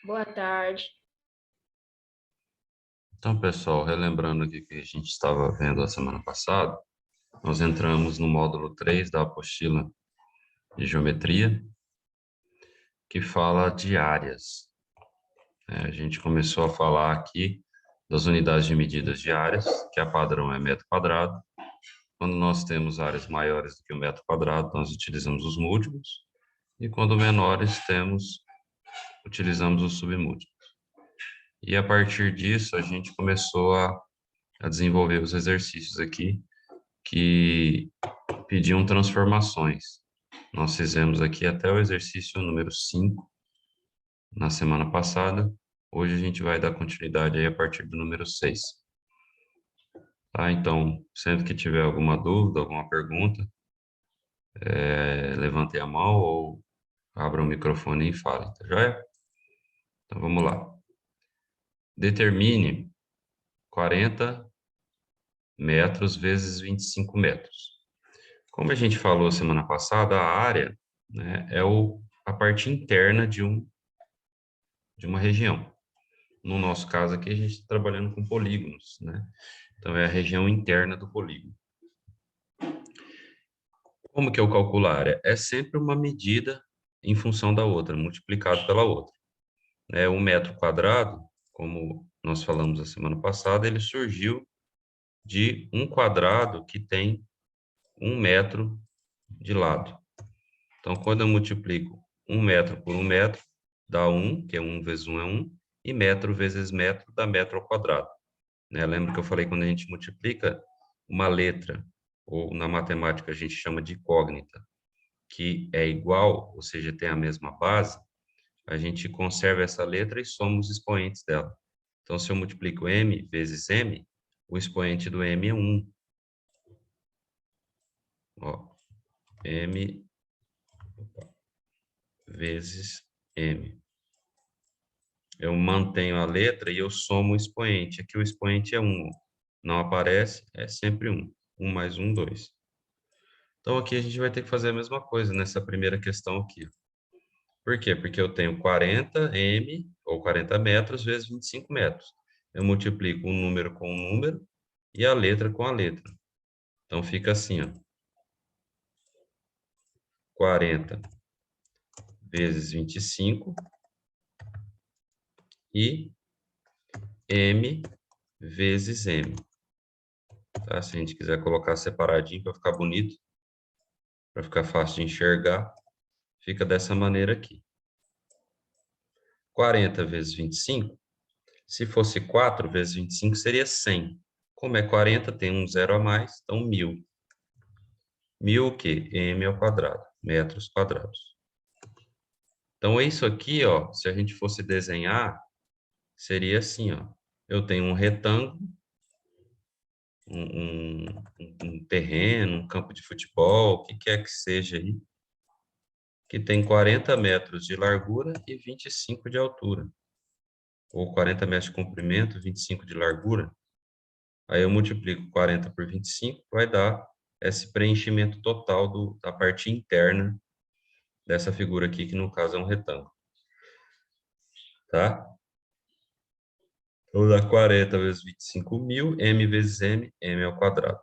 Boa tarde. Então, pessoal, relembrando aqui que a gente estava vendo a semana passada, nós entramos no módulo 3 da apostila de geometria, que fala de áreas. A gente começou a falar aqui das unidades de medidas de áreas, que a padrão é metro quadrado. Quando nós temos áreas maiores do que o metro quadrado, nós utilizamos os múltiplos, e quando menores utilizamos os submúltiplos. E a partir disso, a gente começou a desenvolver os exercícios aqui, que pediam transformações. Nós fizemos aqui até o exercício número 5 na semana passada. Hoje a gente vai dar continuidade aí a partir do número 6. Tá? Então, sempre que tiver alguma dúvida, alguma pergunta, levante a mão ou abra o microfone e fale, tá joia? Então, vamos lá. Determine 40 metros vezes 25 metros. Como a gente falou semana passada, a área, né, é a parte interna de uma região. No nosso caso aqui, a gente está trabalhando com polígonos, né? Então, é a região interna do polígono. Como que eu calculo a área? É sempre uma medida em função da outra, multiplicado pela outra. Um metro quadrado, como nós falamos a semana passada, ele surgiu de um quadrado que tem 1 metro de lado. Então, quando eu multiplico 1 metro por 1 metro, dá 1, que é 1 vezes 1 é 1, e metro vezes metro dá metro ao quadrado. Lembra que eu falei, quando a gente multiplica uma letra, ou na matemática a gente chama de incógnita, que é igual, ou seja, tem a mesma base, a gente conserva essa letra e soma os expoentes dela. Então, se eu multiplico m vezes m, o expoente do m é 1. Ó, m vezes m. Eu mantenho a letra e eu somo o expoente. Aqui o expoente é 1. Não aparece, é sempre 1. 1 mais 1, 2. Então, aqui a gente vai ter que fazer a mesma coisa nessa primeira questão aqui. Por quê? Porque eu tenho 40 m, ou 40 metros, vezes 25 metros. Eu multiplico um número com um número e a letra com a letra. Então, fica assim, ó. 40 vezes 25 e m vezes m. Tá? Se a gente quiser colocar separadinho para ficar bonito, para ficar fácil de enxergar, fica dessa maneira aqui. 40 vezes 25, se fosse 4 vezes 25, seria 100. Como é 40, tem um zero a mais, então 1000. 1000 o quê? M ao quadrado, metros quadrados. Então, isso aqui, ó, se a gente fosse desenhar, seria assim, ó. Eu tenho um retângulo, um terreno, um campo de futebol, o que quer que seja aí, que tem 40 metros de largura e 25 de altura. Ou 40 metros de comprimento, 25 de largura. Aí eu multiplico 40 por 25, vai dar esse preenchimento total da parte interna dessa figura aqui, que no caso é um retângulo. Tá? Então dá 40 vezes 25 mil, m vezes m, m ao quadrado.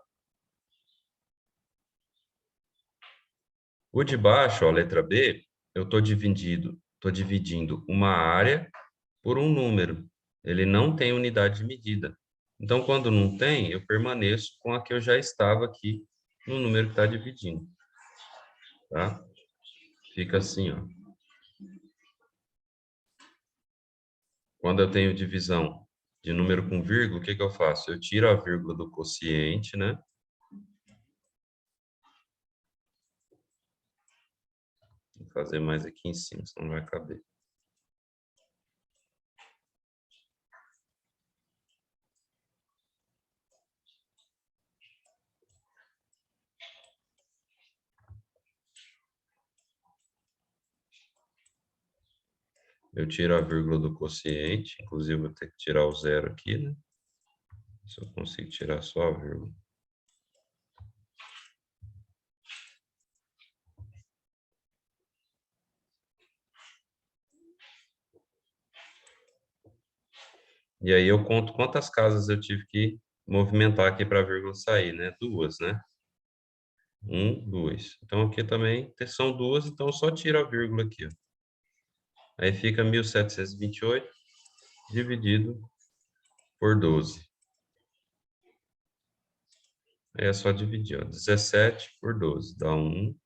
O de baixo, ó, a letra B, eu estou dividindo uma área por um número. Ele não tem unidade de medida. Então, quando não tem, eu permaneço com a que eu já estava aqui no número que está dividindo. Tá? Fica assim, ó. Quando eu tenho divisão de número com vírgula, o que que eu faço? Eu tiro a vírgula do quociente, né? Vou fazer mais aqui em cima, senão não vai caber. Eu tiro a vírgula do quociente, inclusive vou ter que tirar o zero aqui, né? Se eu consigo tirar só a vírgula. E aí eu conto quantas casas eu tive que movimentar aqui para a vírgula sair, né? 2, né? 1, 2. Então aqui também são 2, então só tira a vírgula aqui, ó. Aí fica 1728 dividido por 12. Aí é só dividir, ó. 17 por 12 dá 1.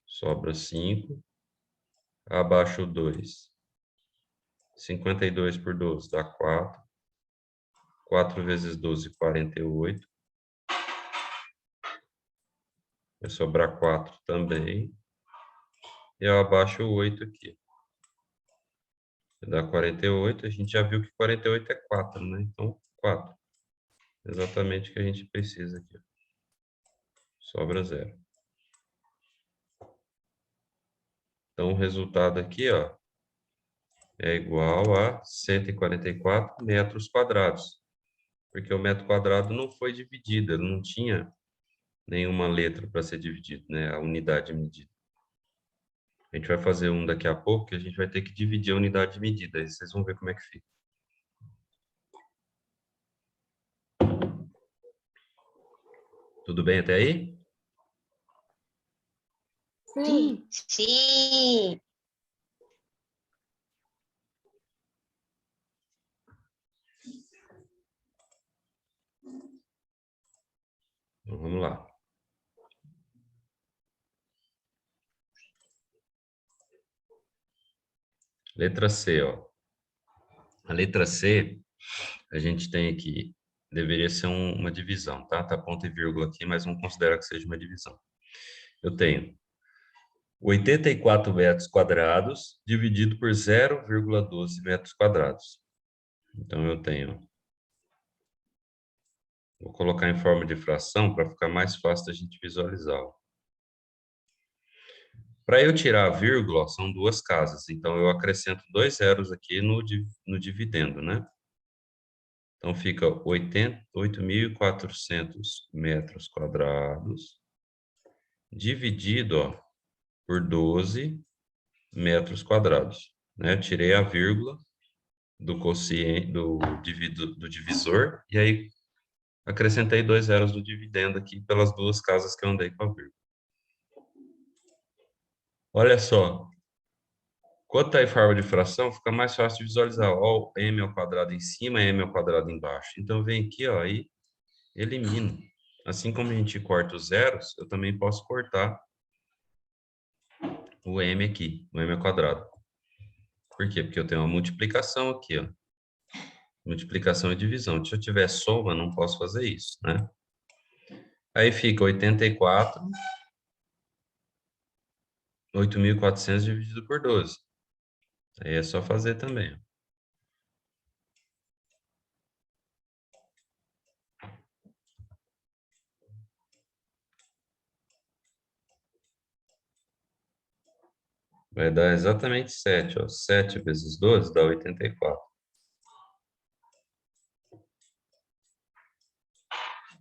Sobra 5. Abaixo 2. 52 por 12 dá 4. 4 vezes 12, 48. Vai sobrar 4 também. E eu abaixo 8 aqui. Dá 48. A gente já viu que 48 é 4, né? Então, 4. Exatamente o que a gente precisa aqui. Sobra 0. Então, o resultado aqui, ó, é igual a 144 metros quadrados. Porque o metro quadrado não foi dividido, ele não tinha nenhuma letra para ser dividido, né? A unidade de medida. A gente vai fazer um daqui a pouco, que a gente vai ter que dividir a unidade de medida. Aí vocês vão ver como é que fica. Tudo bem até aí? Sim. Sim. Então, vamos lá. Letra C, ó. A letra C, a gente tem aqui, deveria ser uma divisão, tá? Tá ponto e vírgula aqui, mas vamos considerar que seja uma divisão. Eu tenho 84 metros quadrados dividido por 0,12 metros quadrados. Então, eu tenho... Vou colocar em forma de fração para ficar mais fácil da gente visualizar. Para eu tirar a vírgula, ó, são duas casas. Então, eu acrescento 2 zeros aqui no dividendo, né? Então, fica 8.400 metros quadrados dividido, ó, por 12 metros quadrados, né? Eu tirei a vírgula do quociente, do divisor, e aí acrescentei 2 zeros do dividendo aqui pelas duas casas que eu andei com a vírgula. Olha só, quando está em forma de fração, fica mais fácil de visualizar. Ó, m ao quadrado em cima, m ao quadrado embaixo. Então, vem aqui, ó, e elimino. Assim como a gente corta os zeros, eu também posso cortar o m aqui, o m ao quadrado. Por quê? Porque eu tenho uma multiplicação aqui, ó. Multiplicação e divisão. Se eu tiver soma, não posso fazer isso, né? Aí fica 84, 8.400 dividido por 12. Aí é só fazer também, ó. Vai dar exatamente 7, ó. 7 vezes 12 dá 84.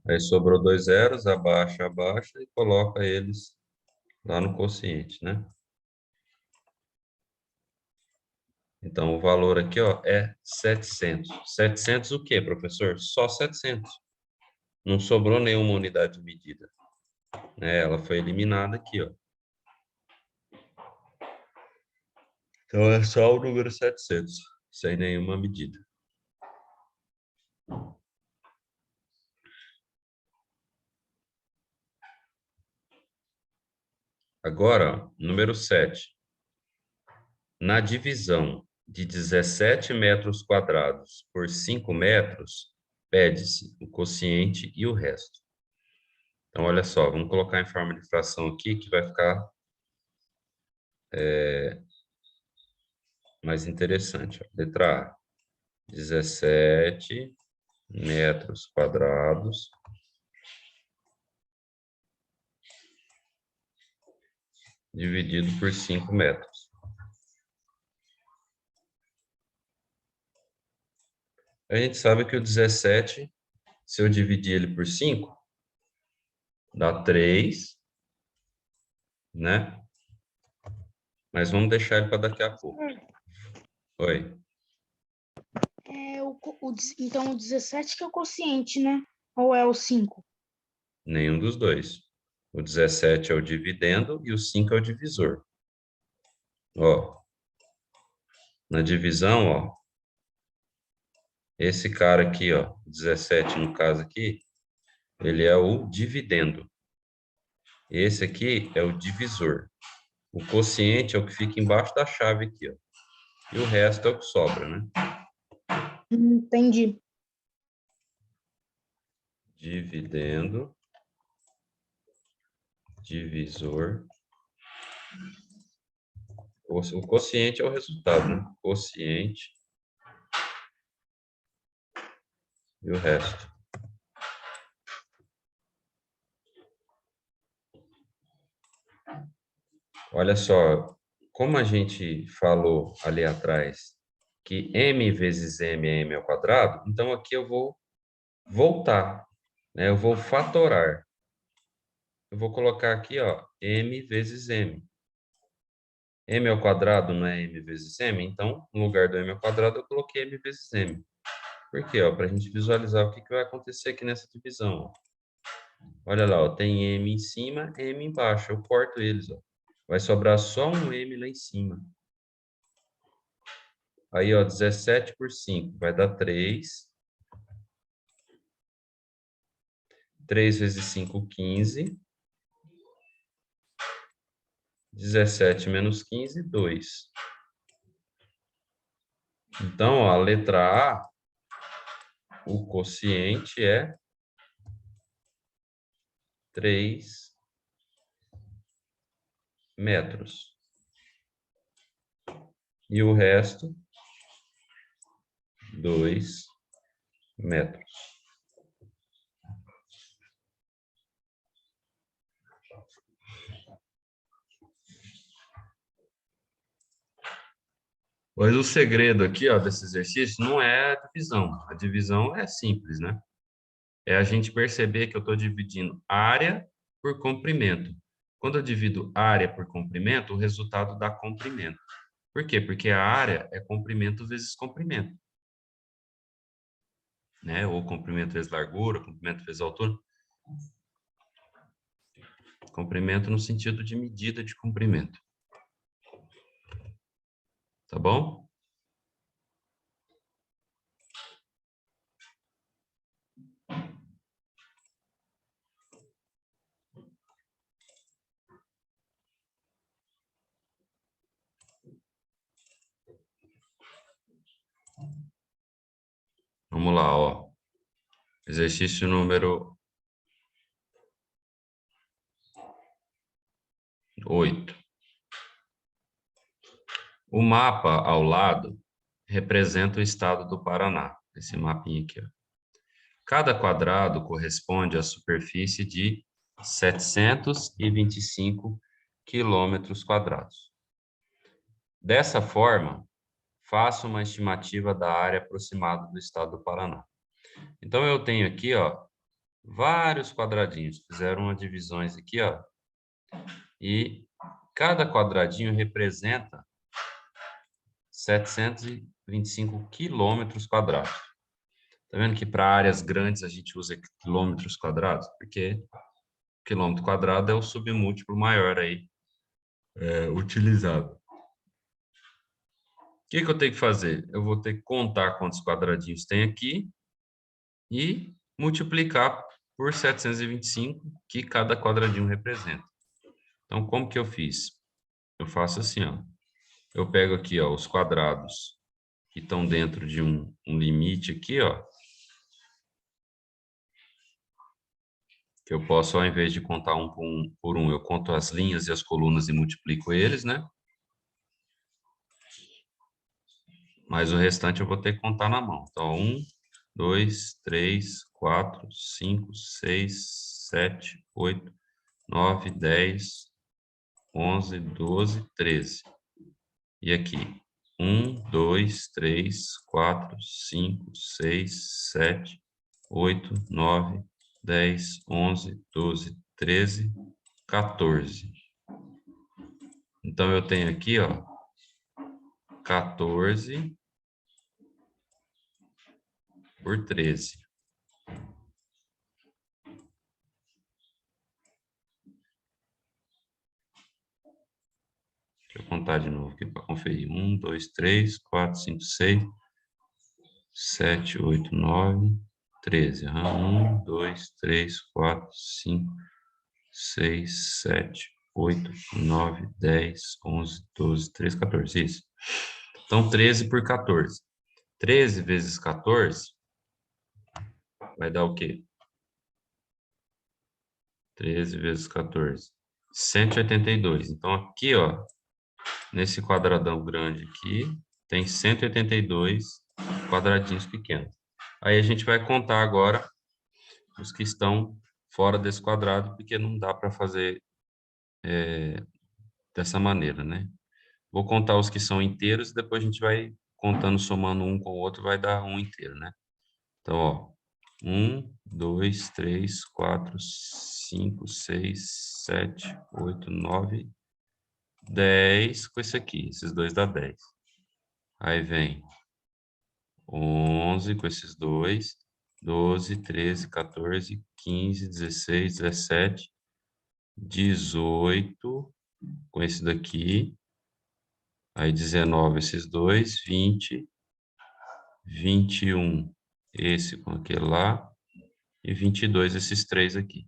Aí sobrou 2 zeros, abaixa e coloca eles lá no quociente, né? Então, o valor aqui, ó, é 700. 700 o quê, professor? Só 700. Não sobrou nenhuma unidade de medida, né? Ela foi eliminada aqui, ó. Então, é só o número 700, sem nenhuma medida. Agora, ó, número 7. Na divisão de 17 metros quadrados por 5 metros, pede-se o quociente e o resto. Então, olha só, vamos colocar em forma de fração aqui, que vai ficar mais interessante. Ó. Letra A, 17 metros quadrados dividido por 5 metros. A gente sabe que o 17, se eu dividir ele por 5, dá 3, né? Mas vamos deixar ele para daqui a pouco. Oi. Então o 17 que é o quociente, né? Ou é o 5? Nenhum dos dois. O 17 é o dividendo e o 5 é o divisor. Ó, na divisão, ó, esse cara aqui, ó, 17 no caso aqui, ele é o dividendo. Esse aqui é o divisor. O quociente é o que fica embaixo da chave aqui, ó. E o resto é o que sobra, né? Entendi. Dividendo, divisor. O quociente é o resultado, né? Quociente e o resto. Olha só, como a gente falou ali atrás que m vezes m é m ao quadrado, então aqui eu vou voltar, né? Eu vou fatorar. Eu vou colocar aqui, ó, m vezes m. M ao quadrado não é m vezes m, então, no lugar do m ao quadrado, eu coloquei m vezes m. Por quê? Para a gente visualizar o que vai acontecer aqui nessa divisão. Ó. Olha lá, ó, tem m em cima, m embaixo. Eu corto eles. Ó. Vai sobrar só um m lá em cima. Aí, ó, 17 por 5 vai dar 3. 3 vezes 5, 15. 17 menos 15, 2. Então, ó, a letra A, o quociente é 3 metros. E o resto, 2 metros. Mas o segredo aqui, ó, desse exercício não é a divisão. A divisão é simples, né? É a gente perceber que eu estou dividindo área por comprimento. Quando eu divido área por comprimento, o resultado dá comprimento. Por quê? Porque a área é comprimento vezes comprimento. Né? Ou comprimento vezes largura, comprimento vezes altura. Comprimento no sentido de medida de comprimento. Tá bom? Vamos lá, ó. Exercício número 8. O mapa ao lado representa o estado do Paraná. Esse mapinha aqui, ó. Cada quadrado corresponde à superfície de 725 quilômetros quadrados. Dessa forma, faça uma estimativa da área aproximada do estado do Paraná. Então, eu tenho aqui, ó, vários quadradinhos. Fizeram uma divisões aqui, ó. E cada quadradinho representa 725 quilômetros quadrados. Tá vendo que para áreas grandes a gente usa quilômetros quadrados? Porque quilômetro quadrado é o submúltiplo maior aí utilizado. O que eu tenho que fazer? Eu vou ter que contar quantos quadradinhos tem aqui e multiplicar por 725 que cada quadradinho representa. Então, como que eu fiz? Eu faço assim, ó. Eu pego aqui, ó, os quadrados que estão dentro de um limite aqui, ó. Que eu posso, ao invés de contar um por um, eu conto as linhas e as colunas e multiplico eles, né? Mas o restante eu vou ter que contar na mão. Então, 1, 2, 3, 4, 5, 6, 7, 8, 9, 10, 11, 12, 13. E aqui, 1, 2, 3, 4, 5, 6, 7, 8, 9, 10, 11, 12, 13, 14. Então, eu tenho aqui, ó, 14 por 13. Deixa eu contar de novo aqui para conferir. 1, 2, 3, 4, 5, 6, 7, 8, 9, 13. 1, 2, 3, 4, 5, 6, 7, 8, 9, 10, 11, 12, 13, 14. Isso. Então, 13 por 14. 13 vezes 14 vai dar o quê? 13 vezes 14. 182. Então, aqui, ó, nesse quadradão grande aqui, tem 182 quadradinhos pequenos. Aí a gente vai contar agora os que estão fora desse quadrado, porque não dá para fazer dessa maneira, né? Vou contar os que são inteiros e depois a gente vai contando, somando um com o outro, vai dar um inteiro, né? Então, ó, 1, 2, 3, 4, 5, 6, 7, 8, 9, 10 com esse aqui, esses dois dá 10. Aí vem 11 com esses dois, 12, 13, 14, 15, 16, 17, 18 com esse daqui, aí 19 esses dois, 20, 21 esse com aquele lá, e 22 esses três aqui.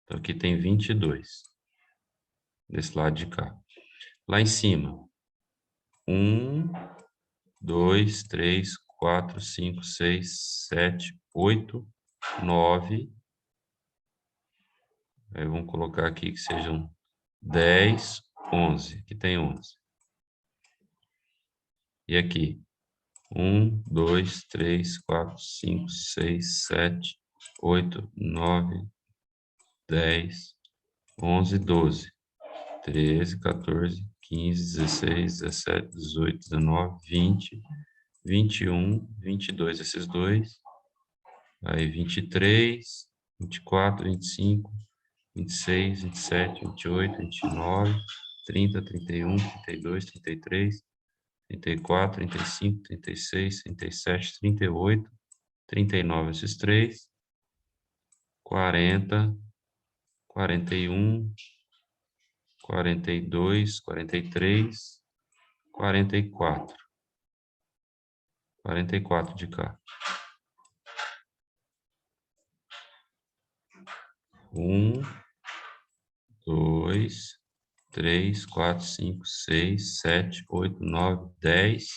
Então, aqui tem 22 desse lado de cá. Lá em cima, 1, 2, 3, 4, 5, 6, 7, 8, 9. Aí vamos colocar aqui que sejam 10, 11. Aqui tem 11. E aqui, 1, 2, 3, 4, 5, 6, 7, 8, 9, 10, 11, 12, 13, 14, 15, 16, 17, 18, 19, 20, 21, 22, esses dois. Aí 23, 24, 25, 26, 27, 28, 29, 30, 31, 32, 33, 34, 35, 36, 37, 38, 39, esses três, 40, 41, 42, 43, 44. 44 de cá. 1, 2, 3, 4, 5, 6, 7, 8, 9, 10.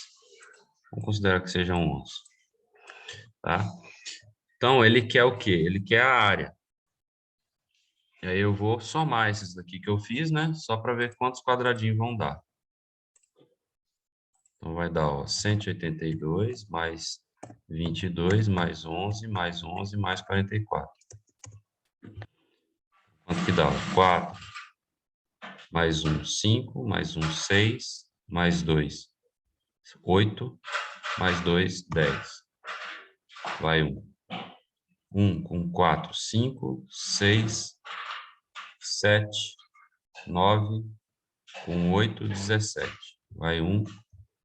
Vamos considerar que sejam 11. Tá? Então, ele quer o quê? Ele quer a área. E aí eu vou somar esses daqui que eu fiz, né? Só para ver quantos quadradinhos vão dar. Então, vai dar, ó, 182 mais 22 mais 11 mais 11 mais 44. Quanto que dá? 4 mais 1, 5, mais 1, 6, mais 2, 8, mais 2, 10. Vai 1. 1 com 4, 5, 6, 7, 9, com 8, 17. Vai 1,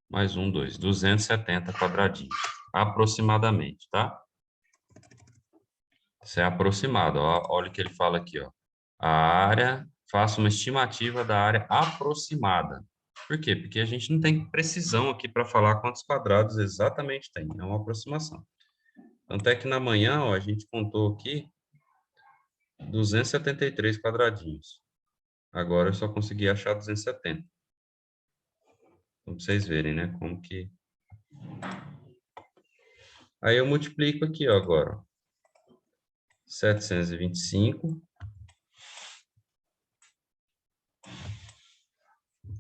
mais 1, 2. 270 quadradinhos, aproximadamente, tá? Isso é aproximado, ó. Olha o que ele fala aqui, ó. A área, faça uma estimativa da área aproximada. Por quê? Porque a gente não tem precisão aqui para falar quantos quadrados exatamente tem, é uma aproximação. Tanto é que na manhã, ó, a gente contou aqui 273 quadradinhos. Agora eu só consegui achar 270. Então, para vocês verem, né, como que... Aí eu multiplico aqui, ó, agora. 725.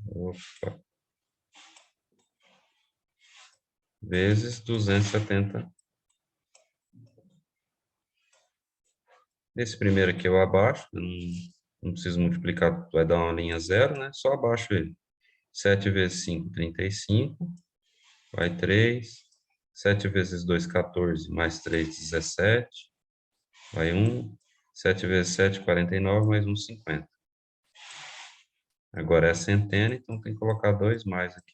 Opa. Vezes 270. Esse primeiro aqui eu abaixo, não preciso multiplicar, vai dar uma linha zero, né? Só abaixo ele. 7 vezes 5, 35. Vai 3. 7 vezes 2, 14. Mais 3, 17. Vai 1. 7 vezes 7, 49. Mais 1, 50. Agora é centena, então tem que colocar 2 mais aqui.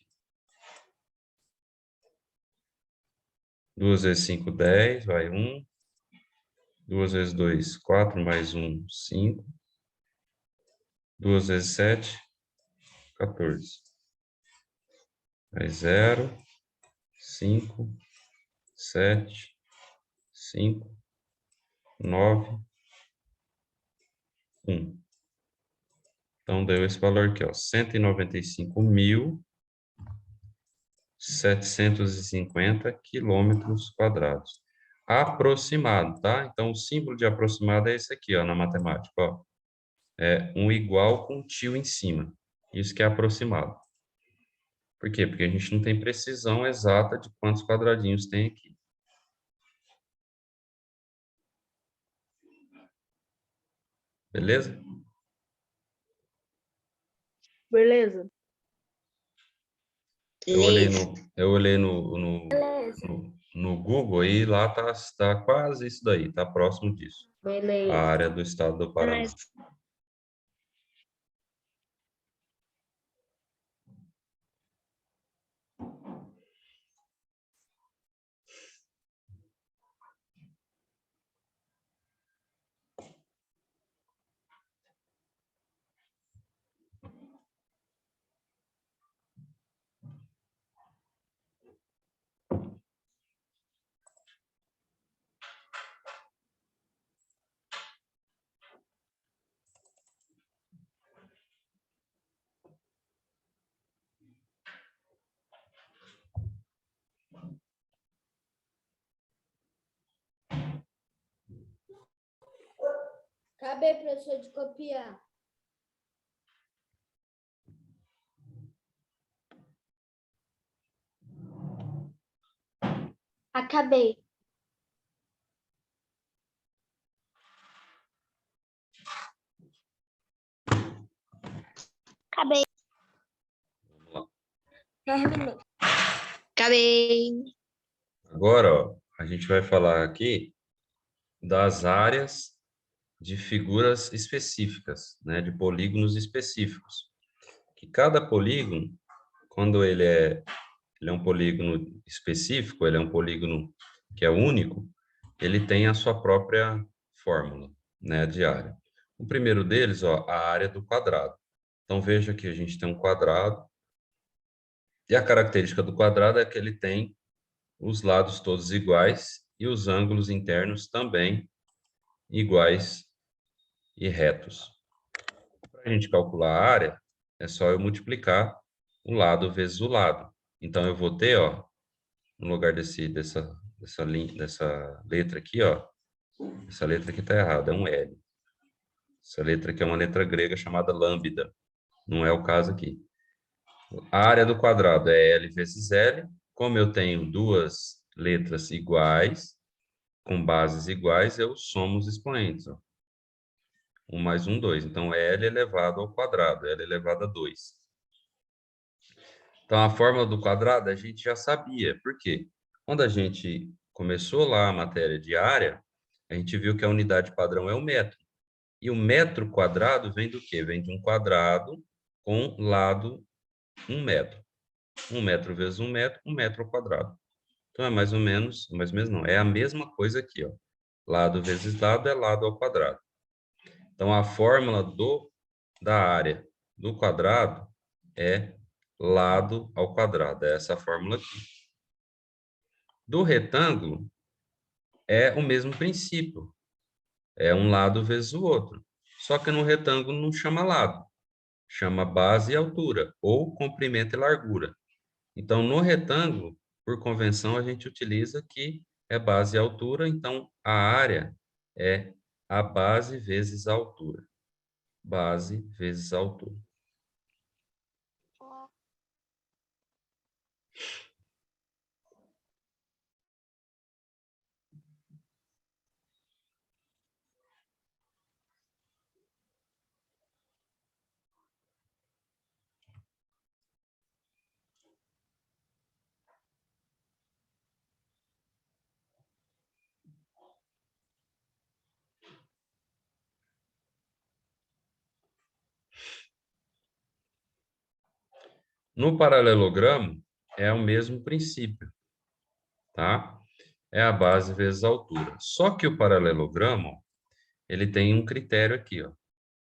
2 vezes 5, 10, vai 1. 2 vezes 2, 4, mais 1, 5. 2 vezes 7, 14. Vai 0, 5, 7, 5, 9, 1. Então, deu esse valor aqui, ó, 195.750 quilômetros quadrados. Aproximado, tá? Então, o símbolo de aproximado é esse aqui, ó, na matemática, ó. É um igual com tio em cima. Isso que é aproximado. Por quê? Porque a gente não tem precisão exata de quantos quadradinhos tem aqui. Beleza? Beleza? Beleza. Eu olhei no Google e lá tá quase isso daí, tá próximo disso. A Beleza. área do estado do Paraná. Acabei, professor, de copiar. Acabei. Acabei. Vamos lá. Terminei. Acabei. Agora, ó, a gente vai falar aqui das áreas de figuras específicas, né, de polígonos específicos. Que cada polígono, quando ele é um polígono específico, ele é um polígono que é único, ele tem a sua própria fórmula, né, de área. O primeiro deles, ó, a área do quadrado. Então, veja que a gente tem um quadrado, e a característica do quadrado é que ele tem os lados todos iguais e os ângulos internos também iguais e retos. Para a gente calcular a área, é só eu multiplicar o lado vezes o lado. Então, eu vou ter, ó, no lugar dessa letra aqui, ó, essa letra aqui está errada, é um L. Essa letra aqui é uma letra grega chamada lambda. Não é o caso aqui. A área do quadrado é L vezes L. Como eu tenho duas letras iguais, com bases iguais, eu somo os expoentes. Ó. 1 mais 1, 2. Então, L elevado ao quadrado, L elevado a 2. Então, a fórmula do quadrado a gente já sabia. Por quê? Quando a gente começou lá a matéria de área, a gente viu que a unidade padrão é o metro. E o metro quadrado vem do quê? Vem de um quadrado com lado 1 metro. 1 metro vezes 1 metro, 1 metro ao quadrado. Então, é mais ou menos não, é a mesma coisa aqui, ó. Lado vezes lado é lado ao quadrado. Então, a fórmula da área do quadrado é lado ao quadrado. É essa fórmula aqui. Do retângulo, é o mesmo princípio. É um lado vezes o outro. Só que no retângulo não chama lado. Chama base e altura, ou comprimento e largura. Então, no retângulo, por convenção, a gente utiliza que é base e altura. Então, a área é a base vezes a altura. Base vezes a altura. No paralelogramo, é o mesmo princípio, tá? É a base vezes a altura. Só que o paralelogramo, ele tem um critério aqui, ó.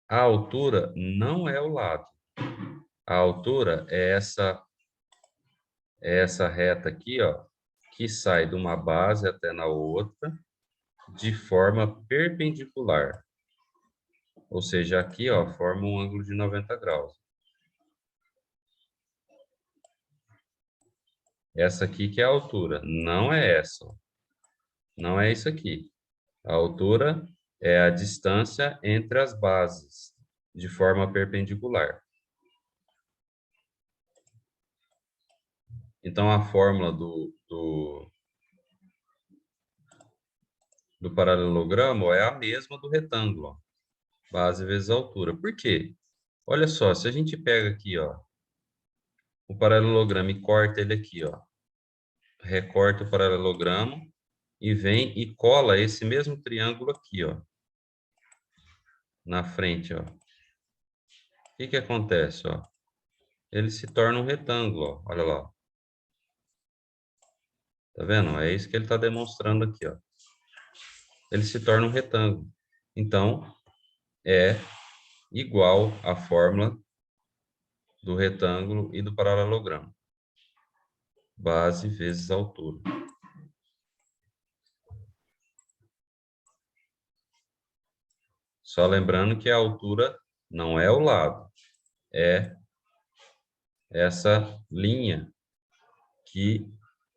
A altura não é o lado. A altura é essa reta aqui, ó, que sai de uma base até na outra de forma perpendicular. Ou seja, aqui, ó, forma um ângulo de 90 graus. Essa aqui que é a altura, não é essa, ó. Não é isso aqui. A altura é a distância entre as bases, de forma perpendicular. Então, a fórmula do paralelogramo é a mesma do retângulo, ó. Base vezes altura. Por quê? Olha só, se a gente pega aqui, ó, o paralelogramo e corta ele aqui, ó. Recorta o paralelogramo e vem e cola esse mesmo triângulo aqui, ó. Na frente, ó. O que que acontece, ó? Ele se torna um retângulo, ó. Olha lá. Tá vendo? É isso que ele está demonstrando aqui, ó. Ele se torna um retângulo. Então, é igual à fórmula do retângulo e do paralelogramo. Base vezes altura. Só lembrando que a altura não é o lado, é essa linha que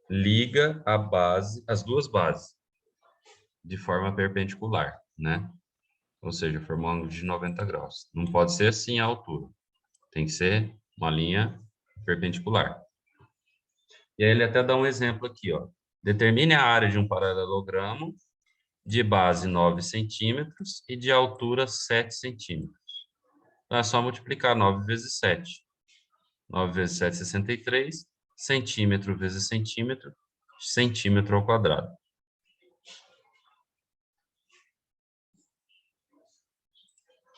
liga a base, as duas bases, de forma perpendicular, né? Ou seja, formando um ângulo de 90 graus. Não pode ser assim a altura. Tem que ser uma linha perpendicular. E aí ele até dá um exemplo aqui, ó. Determine a área de um paralelogramo de base 9 centímetros e de altura 7 centímetros. Então, é só multiplicar 9 vezes 7. 9 vezes 7, 63. Centímetro vezes centímetro, centímetro ao quadrado.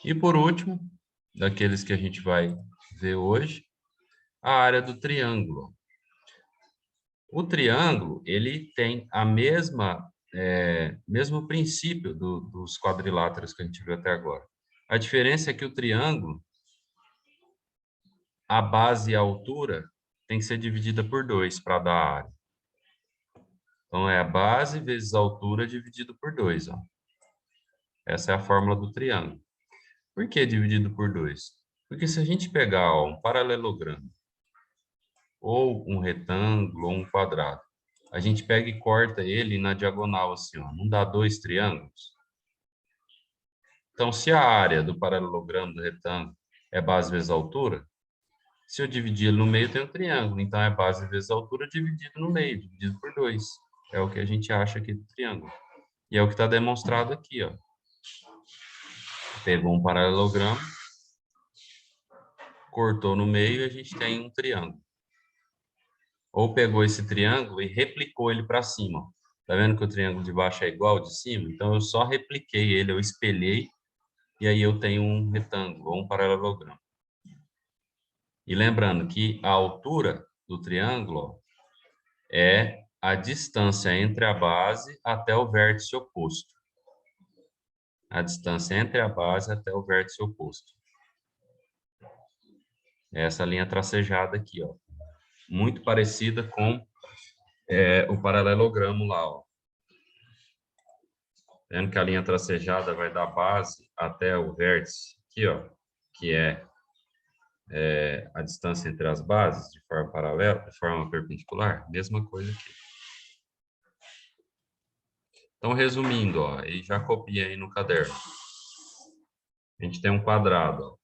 E por último, daqueles que a gente vai ver hoje, a área do triângulo. O triângulo, ele tem a mesmo princípio dos quadriláteros que a gente viu até agora. A diferença é que o triângulo, a base e a altura tem que ser dividida por 2 para dar a área. Então, é a base vezes a altura dividido por 2. Ó. Essa é a fórmula do triângulo. Por que dividido por 2? Porque se a gente pegar ó, um paralelogramo, ou um retângulo, ou um quadrado, a gente pega e corta ele na diagonal assim, ó, não dá 2 triângulos? Então, se a área do paralelogramo do retângulo é base vezes altura, se eu dividir ele no meio, tem um triângulo. Então, é base vezes altura dividido no meio, dividido por 2. É o que a gente acha aqui do triângulo. E é o que está demonstrado aqui, ó. Pegou um paralelogramo, cortou no meio e a gente tem um triângulo. Ou pegou esse triângulo e replicou ele para cima. Tá vendo que o triângulo de baixo é igual ao de cima? Então, eu só repliquei ele, eu espelhei, e aí eu tenho um retângulo, ou um paralelogramo. E lembrando que a altura do triângulo ó, é a distância entre a base até o vértice oposto. A distância entre a base até o vértice oposto. Essa linha tracejada aqui, ó. Muito parecida com o paralelogramo lá, ó. Vendo que a linha tracejada vai da base até o vértice aqui, ó, que é a distância entre as bases de forma paralela, de forma perpendicular, mesma coisa aqui. Então, resumindo, ó, e já copia aí no caderno. A gente tem um quadrado, ó,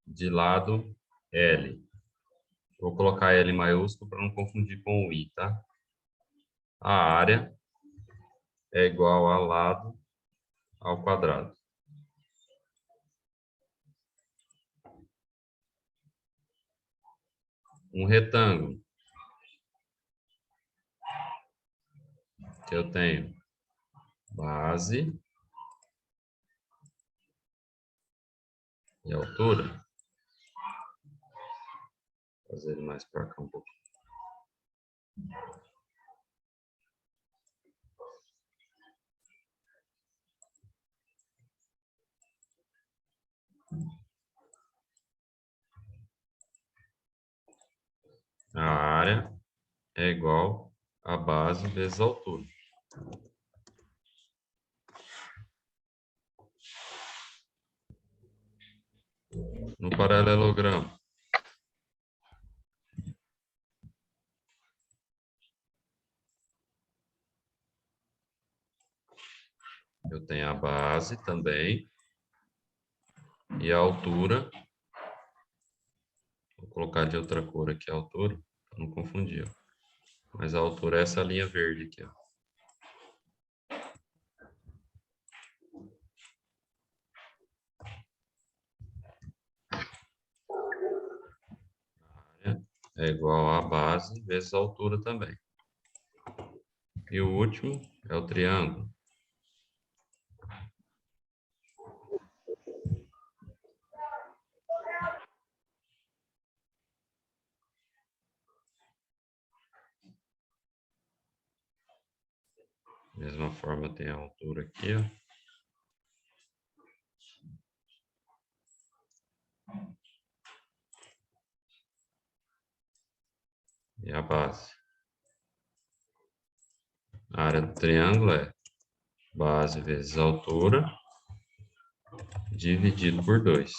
de lado L. Vou colocar L maiúsculo para não confundir com o I, tá? A área é igual a lado ao quadrado. Um retângulo que eu tenho base e altura. Vou fazer ele mais para cá um pouquinho. A área é igual a base vezes a altura. No paralelogramo, eu tenho a base também e a altura. Vou colocar de outra cor aqui a altura, para não confundir. Ó. Mas a altura é essa linha verde aqui. Ó. A área é igual a base vezes a altura também. E o último é o triângulo. Mesma forma tem a altura aqui, ó. E a base. A área do triângulo é base vezes altura dividido por 2.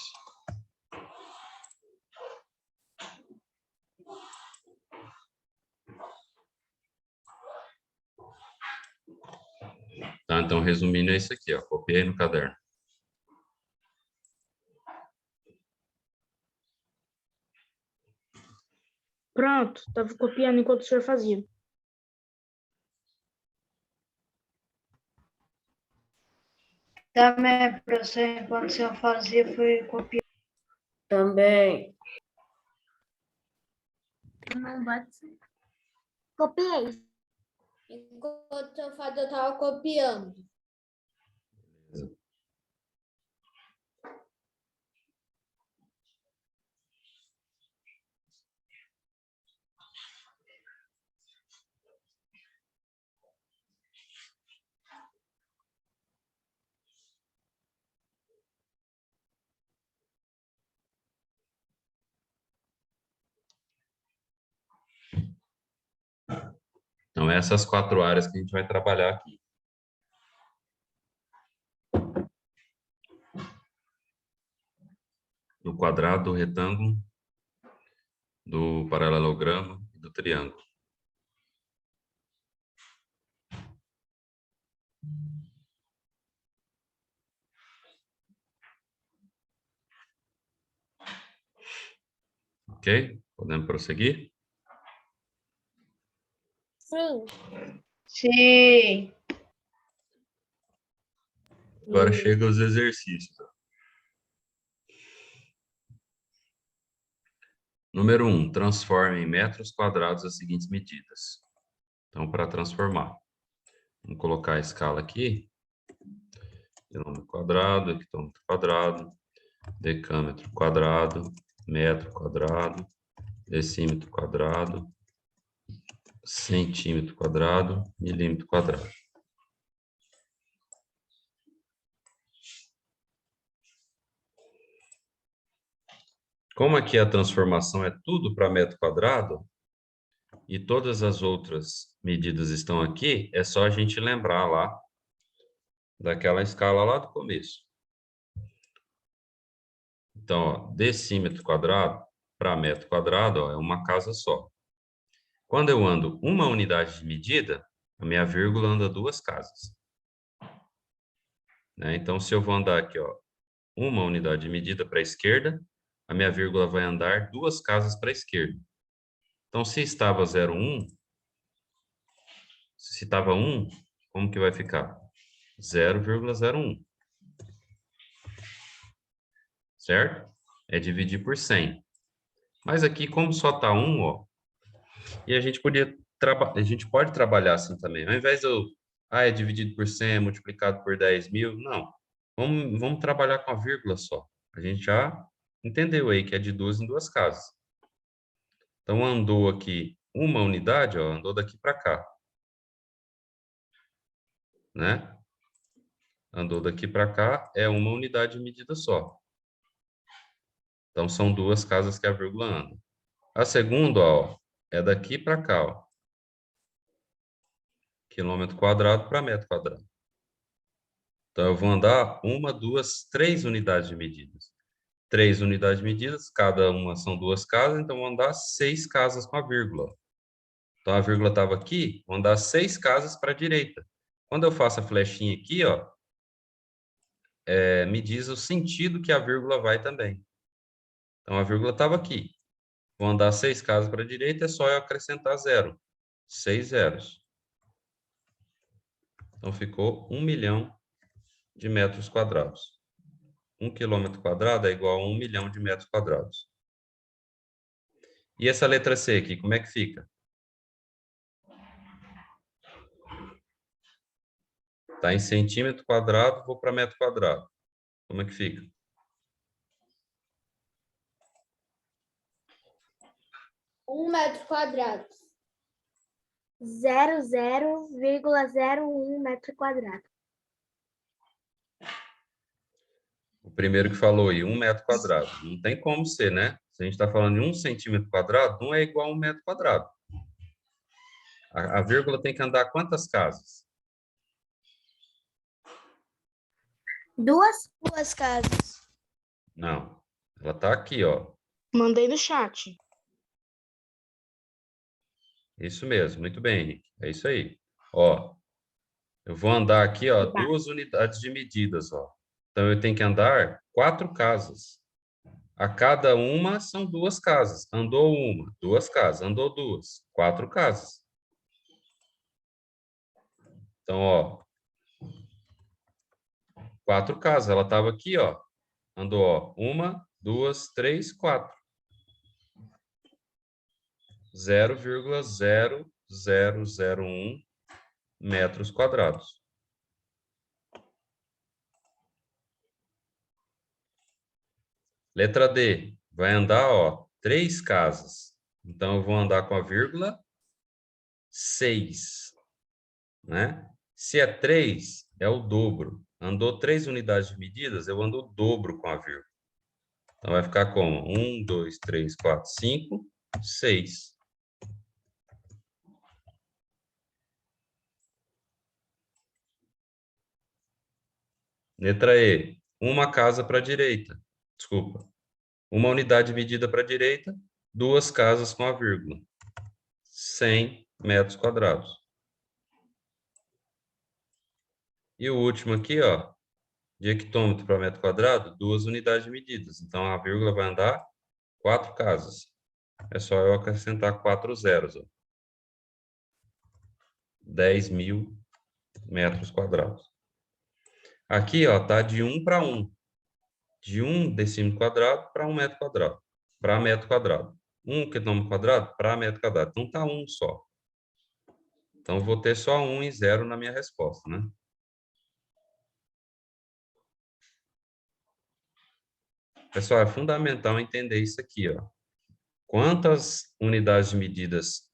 Tá, então, resumindo, é isso aqui, ó. Copiei no caderno. Pronto, tava copiando enquanto o senhor fazia. Também, professor, enquanto o senhor fazia, fui copiar. Também. Não bate. Copiei. Enquanto eu fazia, eu tava copiando. Então, essas 4 áreas que a gente vai trabalhar aqui. Do quadrado, do retângulo, do paralelogramo e do triângulo. Ok? Podemos prosseguir? Sim. Sim. Agora chega os exercícios. Número 1, transforme em metros quadrados as seguintes medidas. Então, para transformar, vamos colocar a escala aqui. Quilômetro quadrado, hectômetro quadrado, decâmetro quadrado, metro quadrado, decímetro quadrado, centímetro quadrado, milímetro quadrado. Como aqui a transformação é tudo para metro quadrado, e todas as outras medidas estão aqui, é só a gente lembrar lá daquela escala lá do começo. Então, ó, decímetro quadrado para metro quadrado, ó, é uma casa só. Quando eu ando uma unidade de medida, a minha vírgula anda 2 casas. Né? Então, se eu vou andar aqui, ó, uma unidade de medida para a esquerda, a minha vírgula vai andar 2 casas para a esquerda. Então, se estava 0,1, se estava 1, como que vai ficar? 0,01. Certo? É dividir por 100. Mas aqui, como só está 1, ó, e a gente pode trabalhar assim também. Ao invés de é dividido por 100, multiplicado por 10.000, não. Vamos trabalhar com a vírgula só. A gente já entendeu aí que é de 2 em 2 casas. Então, andou aqui uma unidade, ó, andou daqui para cá. Né? Andou daqui para cá, é uma unidade de medida só. Então, são 2 casas que a vírgula anda. A segunda, ó, é daqui para cá, ó. Quilômetro quadrado para metro quadrado. Então, eu vou andar 1, 2, 3 unidades de medidas. 3 unidades de medidas, cada uma são 2 casas, então vou andar 6 casas com a vírgula. Então, a vírgula estava aqui, vou andar 6 casas para a direita. Quando eu faço a flechinha aqui, ó, me diz o sentido que a vírgula vai também. Então, a vírgula estava aqui. Vou andar 6 casas para a direita, é só eu acrescentar 0. 6 zeros. Então, ficou 1 milhão de metros quadrados. 1 quilômetro quadrado é igual a 1 milhão de metros quadrados. E essa letra C aqui, como é que fica? Está em centímetro quadrado, vou para metro quadrado. Como é que fica? Um metro quadrado. 0,01 metro quadrado. O primeiro que falou aí, 1 metro quadrado. Não tem como ser, né? Se a gente está falando de 1 centímetro quadrado, não é igual a 1 metro quadrado. A vírgula tem que andar quantas casas? Duas? 2 casas. Não. Ela está aqui, ó. Mandei no chat. Isso mesmo, muito bem, Henrique. É isso aí. Ó, eu vou andar aqui, ó, Tá. 2 unidades de medidas, ó. Então, eu tenho que andar 4 casas. A cada uma são 2 casas. Andou uma, 2 casas. Andou 2, 4 casas. Então, ó, 4 casas. Ela estava aqui, ó. Andou, ó, 1, 2, 3, 4. 0,0001 metros quadrados. Letra D, vai andar, ó, 3 casas. Então, eu vou andar com a vírgula 6, né? Se é 3, é o dobro. Andou 3 unidades de medidas, eu ando o dobro com a vírgula. Então, vai ficar como? 1, 2, 3, 4, 5, 6. Letra E, uma casa para a direita. Desculpa. Uma unidade de medida para a direita, 2 casas com a vírgula. 100 metros quadrados. E o último aqui, ó, de hectômetro para metro quadrado, 2 unidades de medidas. Então, a vírgula vai andar 4 casas. É só eu acrescentar 4 zeros. Ó. 10.000 metros quadrados. Aqui, ó, tá de 1 para 1. De 1 decímetro quadrado para 1 metro quadrado. Para metro quadrado. 1 quilômetro quadrado para metro quadrado. Então, tá 1 só. Então, vou ter só 1 e 0 na minha resposta, né? Pessoal, é fundamental entender isso aqui, ó. Quantas unidades de medidas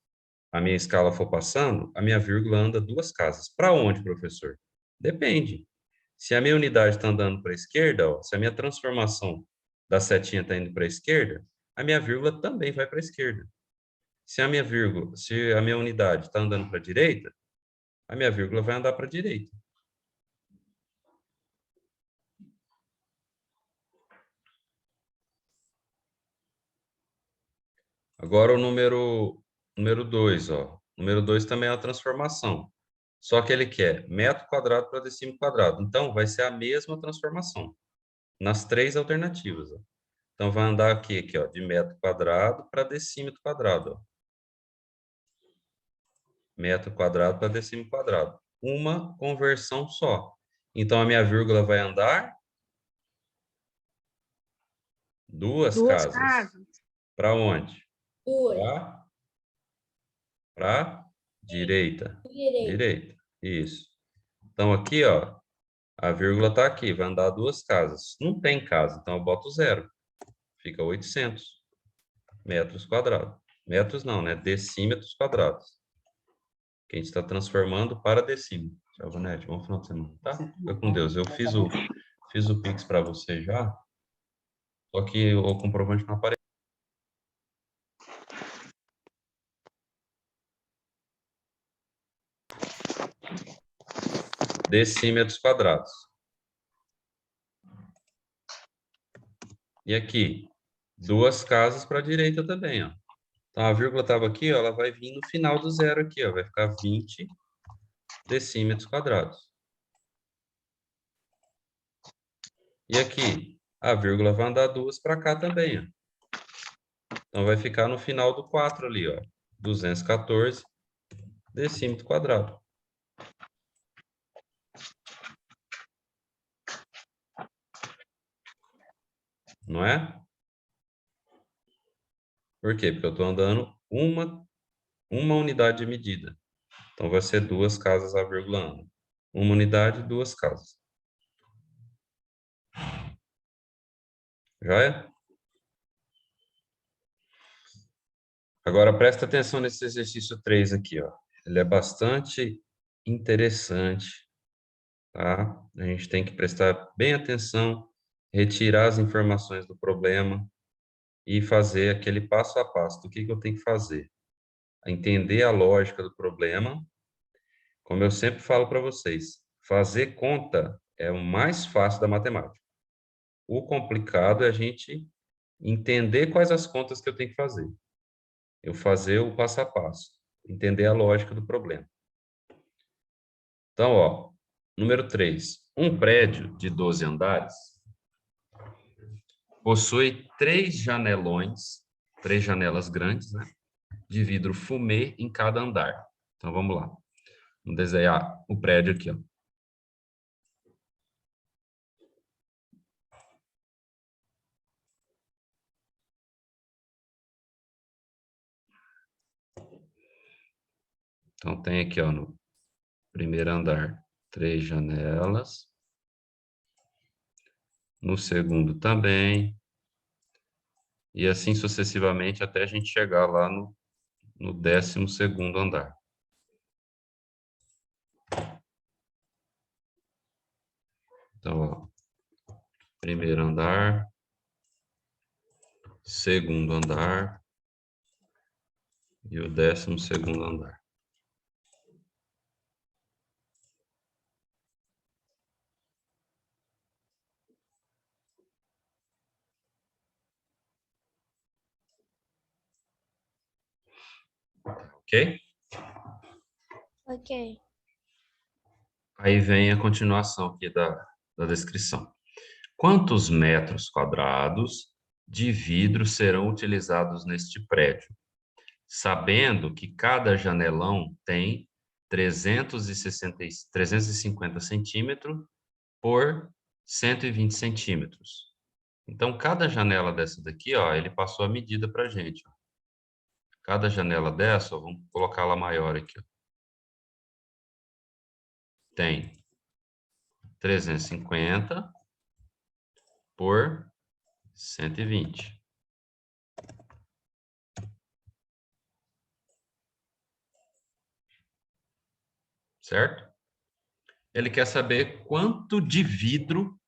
a minha escala for passando, a minha vírgula anda 2 casas. Para onde, professor? Depende. Se a minha unidade está andando para a esquerda, ó, se a minha transformação da setinha está indo para a esquerda, a minha vírgula também vai para a esquerda. Se a minha unidade está andando para a direita, a minha vírgula vai andar para a direita. Agora o número 2, ó. O número 2 também é uma transformação. Só que ele quer metro quadrado para decímetro quadrado. Então, vai ser a mesma transformação nas 3 alternativas. Ó. Então, vai andar aqui, ó, de metro quadrado para decímetro quadrado. Ó. Metro quadrado para decímetro quadrado. Uma conversão só. Então, a minha vírgula vai andar 2 casas. Para onde? 2. Para direita. Direito. Direita. Isso. Então, aqui, ó, A vírgula está aqui, vai andar 2 casas. Não tem casa, então eu boto 0. Fica 800 metros quadrados. Metros não, né? Decímetros quadrados. Que a gente está transformando para decímetro. Tchau, Vanete. Bom final de semana, tá? Fica com Deus. Eu fiz o Pix para você já, só que o comprovante não apareceu. Decímetros quadrados. E aqui, 2 casas para a direita também, ó. Então, a vírgula estava aqui, ó, ela vai vir no final do zero aqui, ó. Vai ficar 20 decímetros quadrados. E aqui, a vírgula vai andar 2 para cá também, ó. Então, vai ficar no final do 4 ali, ó. 214 decímetro quadrado. Não é? Por quê? Porque eu estou andando uma unidade de medida. Então, vai ser 2 casas a vírgula anda. Uma unidade, 2 casas. Já é? Agora, presta atenção nesse exercício 3 aqui, ó. Ele é bastante interessante, tá? A gente tem que prestar bem atenção, retirar as informações do problema e fazer aquele passo a passo do que eu tenho que fazer. Entender a lógica do problema. Como eu sempre falo para vocês, fazer conta é o mais fácil da matemática. O complicado é a gente entender quais as contas que eu tenho que fazer. Eu fazer o passo a passo, entender a lógica do problema. Então, ó, número 3. Um prédio de 12 andares possui 3 janelões, 3 janelas grandes, né, de vidro fumê em cada andar. Então, vamos lá. Vamos desenhar o prédio aqui, ó. Então, tem aqui, ó, no primeiro andar, 3 janelas. No segundo também. E assim sucessivamente até a gente chegar lá no 12º andar. Então, ó, primeiro andar, segundo andar e o 12º andar. Ok? Ok. Aí vem a continuação aqui da descrição. Quantos metros quadrados de vidro serão utilizados neste prédio? Sabendo que cada janelão tem 350 centímetros por 120 centímetros. Então, cada janela dessa daqui, ó, ele passou a medida para a gente. Ó. Cada janela dessa, ó, vamos colocar ela maior aqui. Ó. Tem 350 por 120. Certo? Ele quer saber quanto de vidro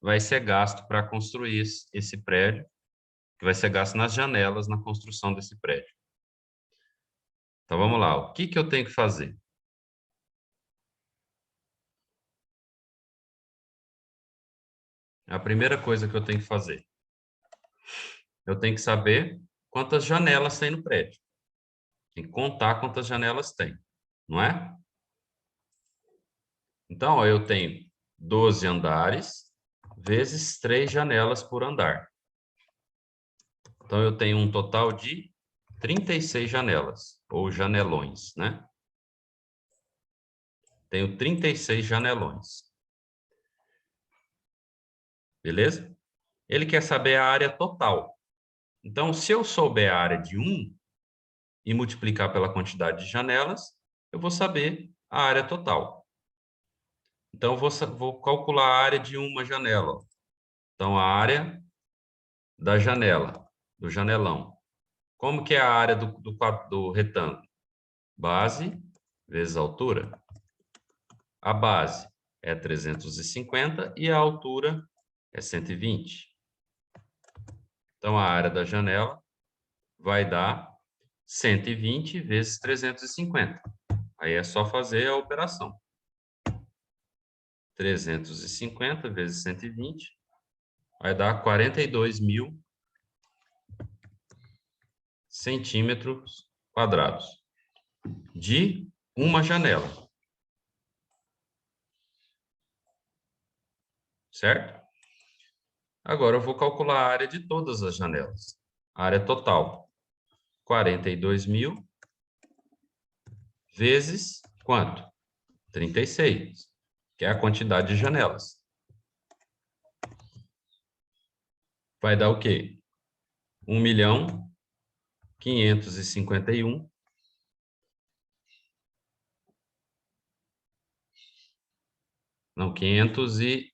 vai ser gasto para construir esse prédio, que vai ser gasto nas janelas na construção desse prédio. Então, vamos lá. O que eu tenho que fazer? A primeira coisa que eu tenho que fazer, eu tenho que saber quantas janelas tem no prédio. Tem que contar quantas janelas tem, não é? Então, ó, eu tenho 12 andares vezes 3 janelas por andar. Então, eu tenho um total de 36 janelas, ou janelões, né? Tenho 36 janelões. Beleza? Ele quer saber a área total. Então, se eu souber a área de 1 e multiplicar pela quantidade de janelas, eu vou saber a área total. Então, vou calcular a área de uma janela. Ó. Então, a área da janela, do janelão. Como que é a área do retângulo? Base vezes altura. A base é 350 e a altura é 120. Então, a área da janela vai dar 120 vezes 350. Aí é só fazer a operação. 350 vezes 120 vai dar 42.000 centímetros quadrados de uma janela. Certo? Agora eu vou calcular a área de todas as janelas. A área total, 42.000 vezes quanto? 36, que é a quantidade de janelas. Vai dar o quê? 1.551.000. Não, 512,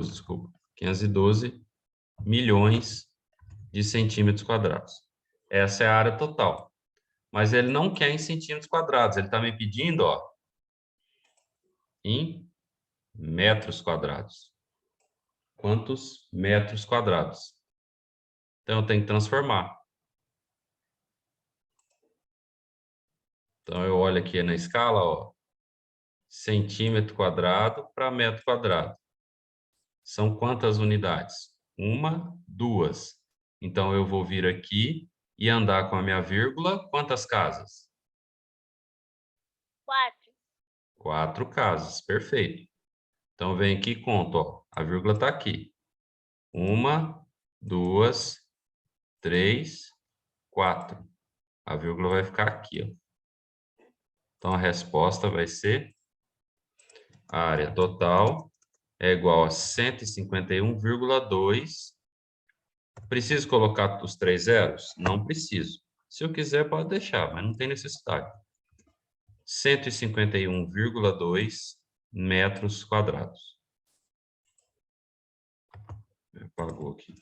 desculpa. 512 milhões de centímetros quadrados. Essa é a área total. Mas ele não quer em centímetros quadrados. Ele está me pedindo, ó, em metros quadrados. Quantos metros quadrados? Então, eu tenho que transformar. Então, eu olho aqui na escala, ó, centímetro quadrado para metro quadrado. São quantas unidades? 1, 2. Então, eu vou vir aqui e andar com a minha vírgula. Quantas casas? 4. 4 casas, perfeito. Então, vem aqui e conto, ó. A vírgula está aqui. 1, 2, 3, 4. A vírgula vai ficar aqui, ó. Então, a resposta vai ser a área total é igual a 151,2. Preciso colocar os 3 zeros? Não preciso. Se eu quiser, pode deixar, mas não tem necessidade. 151,2 metros quadrados. Apagou aqui.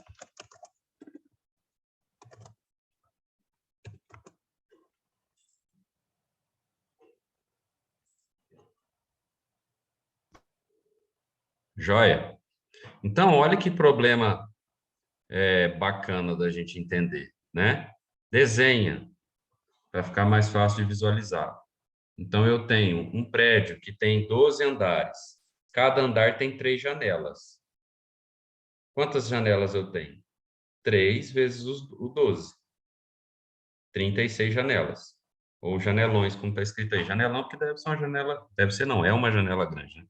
Joia? Então, olha que problema bacana da gente entender, né? Desenha, para ficar mais fácil de visualizar. Então, eu tenho um prédio que tem 12 andares. Cada andar tem 3 janelas. Quantas janelas eu tenho? 3 vezes o 12. 36 janelas. Ou janelões, como está escrito aí. Janelão, porque deve ser uma janela... Deve ser, não, é uma janela grande, né?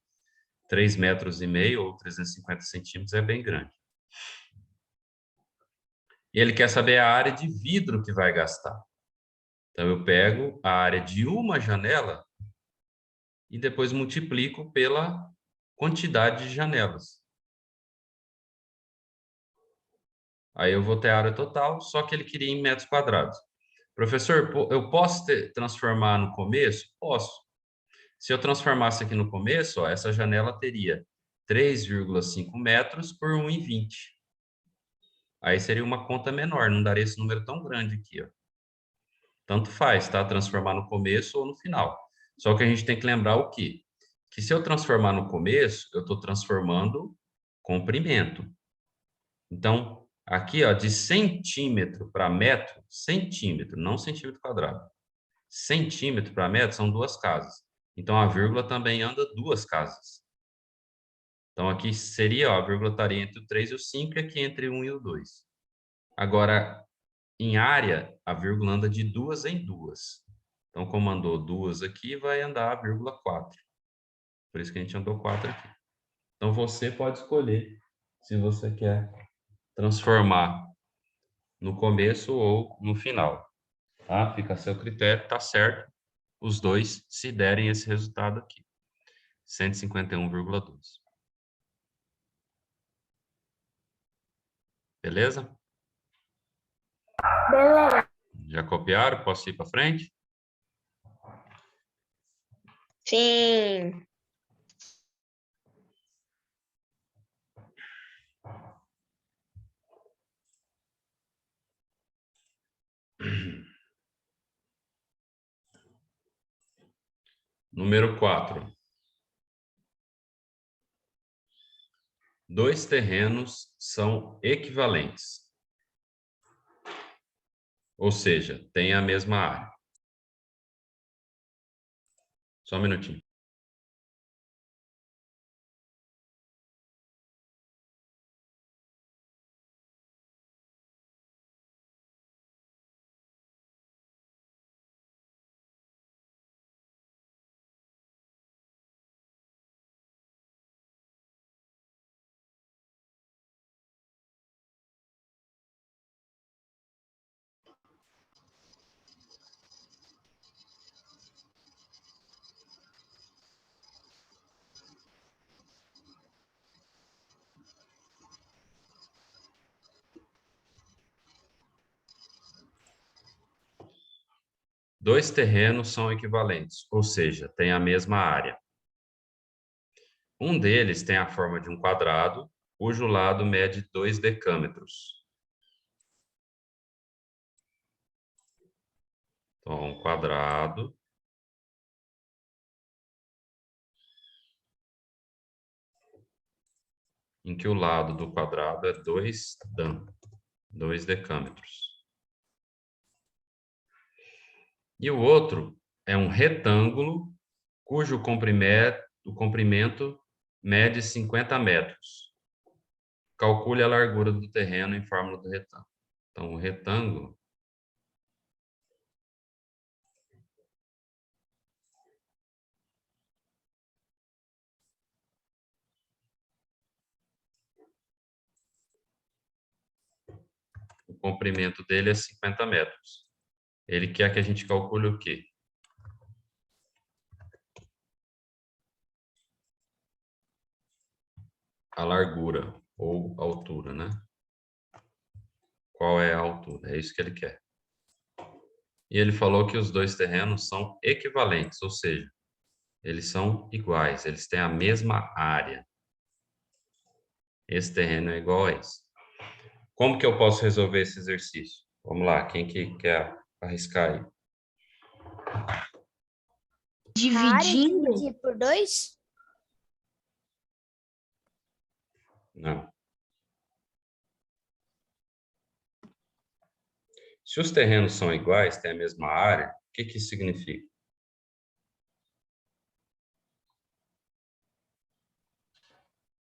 3,5 metros ou 350 centímetros é bem grande. E ele quer saber a área de vidro que vai gastar. Então, eu pego a área de uma janela e depois multiplico pela quantidade de janelas. Aí eu vou ter a área total, só que ele queria em metros quadrados. Professor, eu posso transformar no começo? Posso. Se eu transformasse aqui no começo, ó, essa janela teria 3,5 metros por 1,20. Aí seria uma conta menor, não daria esse número tão grande aqui, ó. Tanto faz, tá? Transformar no começo ou no final. Só que a gente tem que lembrar o quê? Que se eu transformar no começo, eu estou transformando comprimento. Então, aqui, ó, de centímetro para metro, centímetro, não centímetro quadrado. Centímetro para metro são 2 casas. Então, a vírgula também anda 2 casas. Então, aqui seria, ó, a vírgula estaria entre o 3 e o 5 e aqui entre o 1 e o 2. Agora, em área, a vírgula anda de 2 em 2. Então, como andou 2 aqui, vai andar a vírgula 4. Por isso que a gente andou 4 aqui. Então, você pode escolher se você quer transformar no começo ou no final. Tá? Fica a seu critério, tá certo. Os dois se derem esse resultado aqui. 151,2. Beleza? Beleza. Já copiaram? Posso ir para frente? Sim. Número 4. 2 terrenos são equivalentes. Ou seja, têm a mesma área. Só um minutinho. Dois terrenos são equivalentes, ou seja, têm a mesma área. Um deles tem a forma de um quadrado, cujo lado mede 2 decâmetros. Então, um quadrado em que o lado do quadrado é 2 decâmetros. E o outro é um retângulo cujo comprimento mede 50 metros. Calcule a largura do terreno em fórmula do retângulo. Então, o retângulo o comprimento dele é 50 metros. Ele quer que a gente calcule o quê? A largura ou altura, né? Qual é a altura? É isso que ele quer. E ele falou que os dois terrenos são equivalentes, ou seja, eles são iguais, eles têm a mesma área. Esse terreno é igual a esse. Como que eu posso resolver esse exercício? Vamos lá, quem que quer arriscar aí? Dividindo. Dividir por 2? Não. Se os terrenos são iguais, têm a mesma área, o que que isso significa?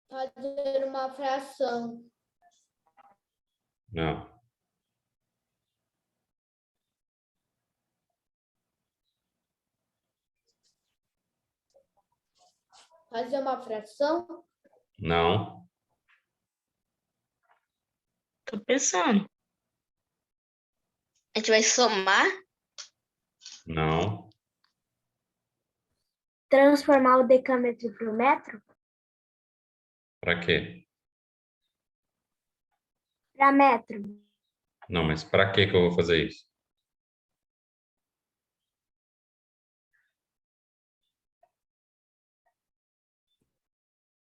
Fazer uma fração. Não. Fazer uma fração? Não. Tô pensando. A gente vai somar? Não. Transformar o decâmetro para o metro? Para quê? Para metro. Não, mas para que eu vou fazer isso?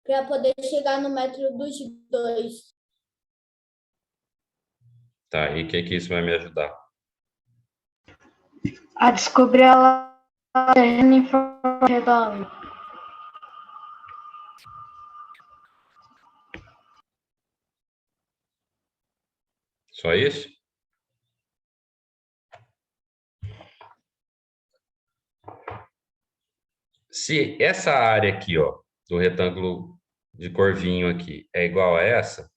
Para poder chegar no metro dos 2. Tá, e o que que isso vai me ajudar? A descobrir a terreno em forma redonda. Só isso? Se essa área aqui, ó, do retângulo de cor vinho aqui, é igual a essa,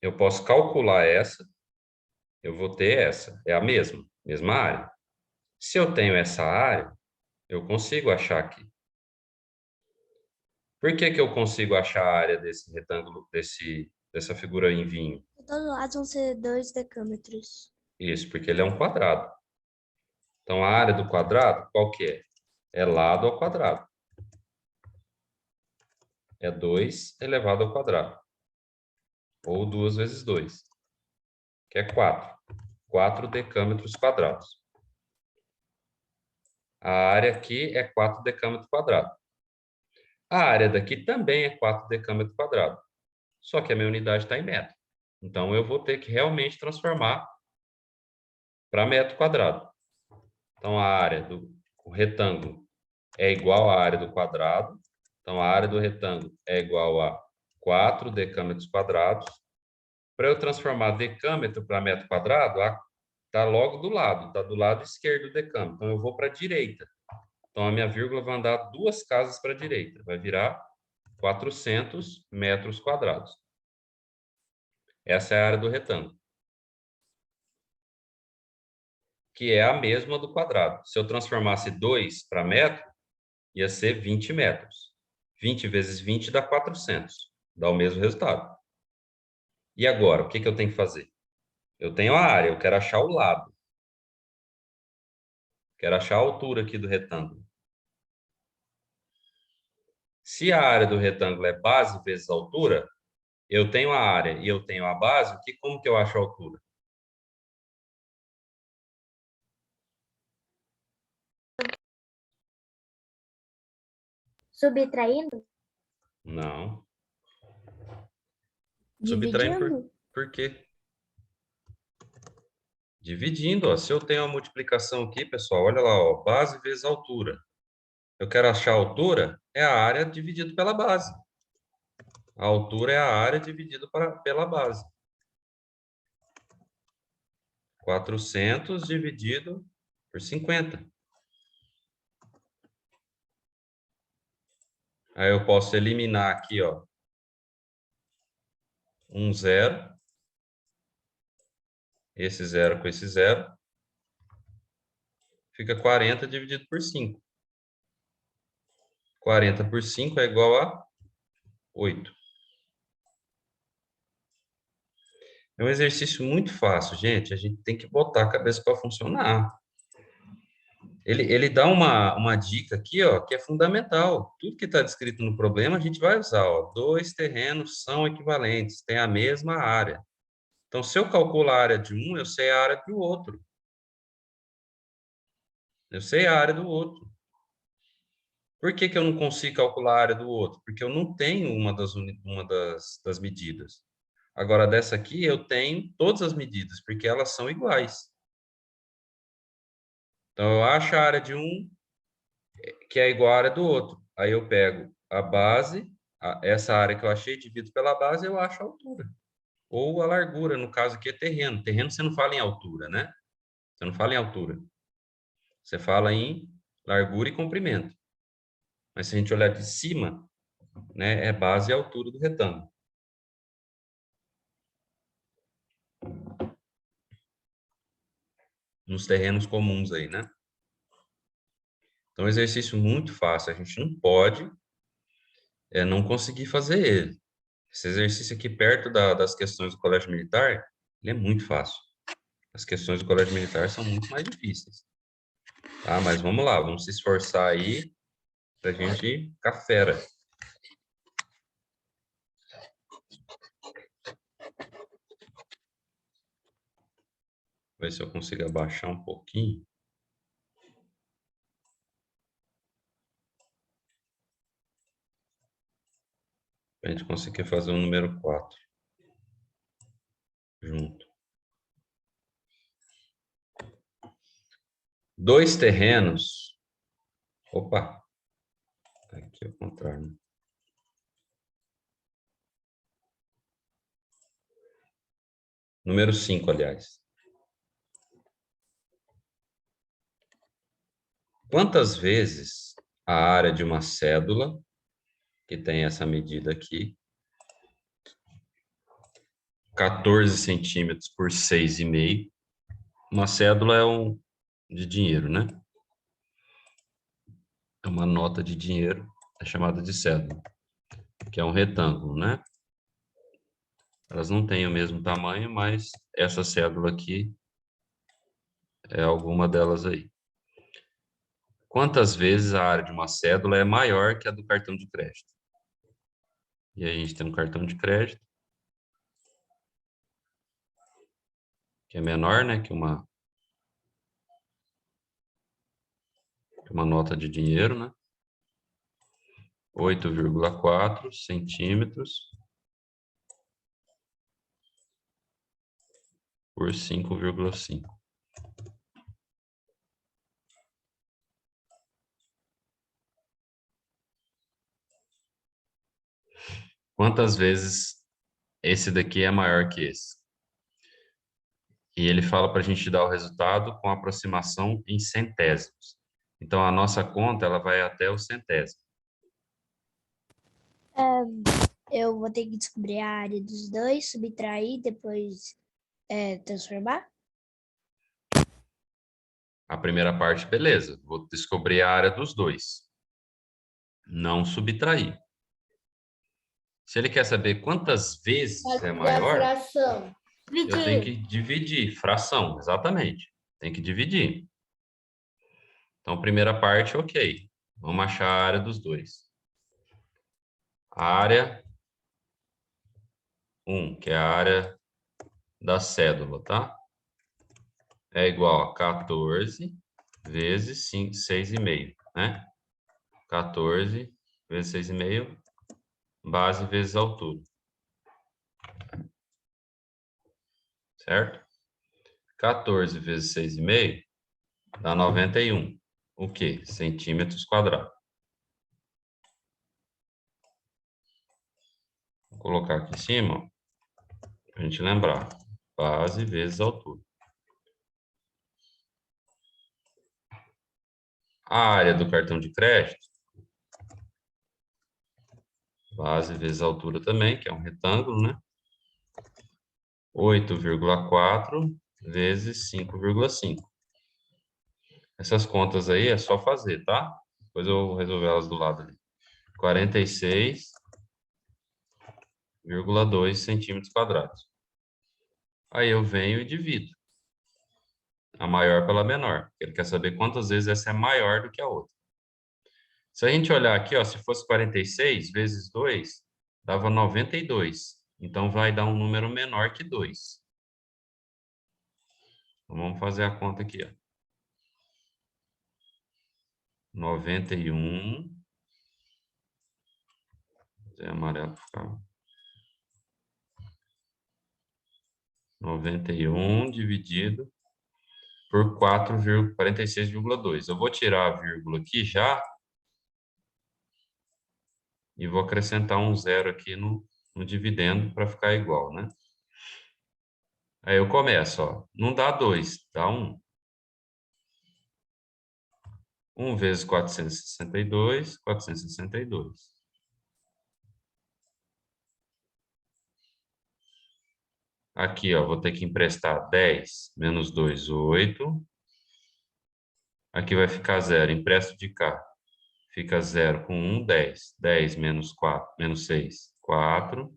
eu posso calcular essa, eu vou ter essa, é a mesma área. Se eu tenho essa área, eu consigo achar aqui. Por que que eu consigo achar a área desse retângulo, dessa figura em vinho? Todos os lados vão ser 2 decâmetros. Isso, porque ele é um quadrado. Então, a área do quadrado, qual que é? É lado ao quadrado. É 2 elevado ao quadrado. Ou 2 vezes 2, que é 4. 4 decâmetros quadrados. A área aqui é 4 decâmetros quadrados. A área daqui também é 4 decâmetros quadrados. Só que a minha unidade está em metro. Então, eu vou ter que realmente transformar para metro quadrado. Então, a área do o retângulo é igual à área do quadrado. Então, a área do retângulo é igual a 4 decâmetros quadrados. Para eu transformar decâmetro para metro quadrado, está logo do lado, está do lado esquerdo do decâmetro. Então, eu vou para a direita. Então, a minha vírgula vai andar 2 casas para a direita. Vai virar 400 metros quadrados. Essa é a área do retângulo, que é a mesma do quadrado. Se eu transformasse 2 para metro, ia ser 20 metros. 20 vezes 20 dá 400. Dá o mesmo resultado. E agora, o que eu tenho que fazer? Eu tenho a área, eu quero achar o lado. Quero achar a altura aqui do retângulo. Se a área do retângulo é base vezes altura, eu tenho a área e eu tenho a base, como que eu acho a altura? Subtraindo? Não. Subtraindo por quê? Dividindo, ó. Se eu tenho uma multiplicação aqui, pessoal, olha lá, ó, base vezes altura. Eu quero achar a altura, é a área dividido pela base. A altura é a área dividido pela base. 400 dividido por 50. Aí eu posso eliminar aqui, ó, um zero. Esse zero com esse zero. Fica 40 dividido por 5. 40 por 5 é igual a 8. É um exercício muito fácil, gente. A gente tem que botar a cabeça para funcionar. Ele dá uma dica aqui, ó, que é fundamental. Tudo que está descrito no problema, a gente vai usar. Ó, 2 terrenos são equivalentes, têm a mesma área. Então, se eu calculo a área de um, eu sei a área do outro. Eu sei a área do outro. Por que eu não consigo calcular a área do outro? Porque eu não tenho uma das medidas. Agora, dessa aqui, eu tenho todas as medidas, porque elas são iguais. Então, eu acho a área de um, que é igual à área do outro. Aí eu pego a base, essa área que eu achei, divido pela base, eu acho a altura. Ou a largura, no caso aqui é terreno. Terreno você não fala em altura, né? Você não fala em altura. Você fala em largura e comprimento. Mas se a gente olhar de cima, né, é base e altura do retângulo. Nos terrenos comuns aí, né? Então, é um exercício muito fácil. A gente não pode não conseguir fazer ele. Esse exercício aqui, perto das questões do Colégio Militar, ele é muito fácil. As questões do Colégio Militar são muito mais difíceis. Tá? Mas vamos lá, vamos se esforçar aí para a gente ficar fera. Ver se eu consigo abaixar um pouquinho. Para a gente conseguir fazer o número 4 junto. 2 terrenos. Opa! Aqui é o contrário. Número 5, aliás. Quantas vezes a área de uma cédula, que tem essa medida aqui, 14 centímetros por 6,5. Uma cédula é de dinheiro, né? É uma nota de dinheiro, é chamada de cédula, que é um retângulo, né? Elas não têm o mesmo tamanho, mas essa cédula aqui é alguma delas aí. Quantas vezes a área de uma cédula é maior que a do cartão de crédito? E aí a gente tem um cartão de crédito, que é menor, né, que uma nota de dinheiro, né? 8,4 centímetros por 5,5. quantas vezes esse daqui é maior que esse. E ele fala para a gente dar o resultado com aproximação em centésimos. Então, a nossa conta ela vai até o centésimo. Eu vou ter que descobrir a área dos dois, subtrair, depois transformar? A primeira parte, beleza. Vou descobrir a área dos dois. Não subtrair. Se ele quer saber quantas vezes é Fazer a maior, fração. eu tenho que dividir. Fração, exatamente. Tem que dividir. Então, primeira parte, ok. Vamos achar a área dos dois. A área 1, que é a área da cédula, tá? É igual a 14 vezes 6,5, né? 14 vezes 6,5, base vezes altura. Certo? 14 vezes 6,5 dá 91. O quê? Centímetros quadrados. Vou colocar aqui em cima, para a gente lembrar. Base vezes altura. A área do cartão de crédito, base vezes altura também, que é um retângulo, né? 8,4 vezes 5,5. Essas contas aí é só fazer, tá? Depois eu vou resolver elas do lado ali. 46,2 centímetros quadrados. Aí eu venho e divido. A maior pela menor. Ele quer saber quantas vezes essa é maior do que a outra. Se a gente olhar aqui, ó, se fosse 46 vezes 2, dava 92. Então, vai dar um número menor que 2. Então, vamos fazer a conta aqui, ó. 91. Fazer amarelo para ficar. 91 dividido por 4,46,2. Eu vou tirar a vírgula aqui já e vou acrescentar um zero aqui no dividendo para ficar igual, né? Aí eu começo, ó. Não dá 2, dá 1. 1 vezes 462, 462. Aqui, ó, vou ter que emprestar 10 menos 2, 8. Aqui vai ficar 0, empresto de cá. Fica 0 com 1, 10. 10 menos 4, menos 6, 4.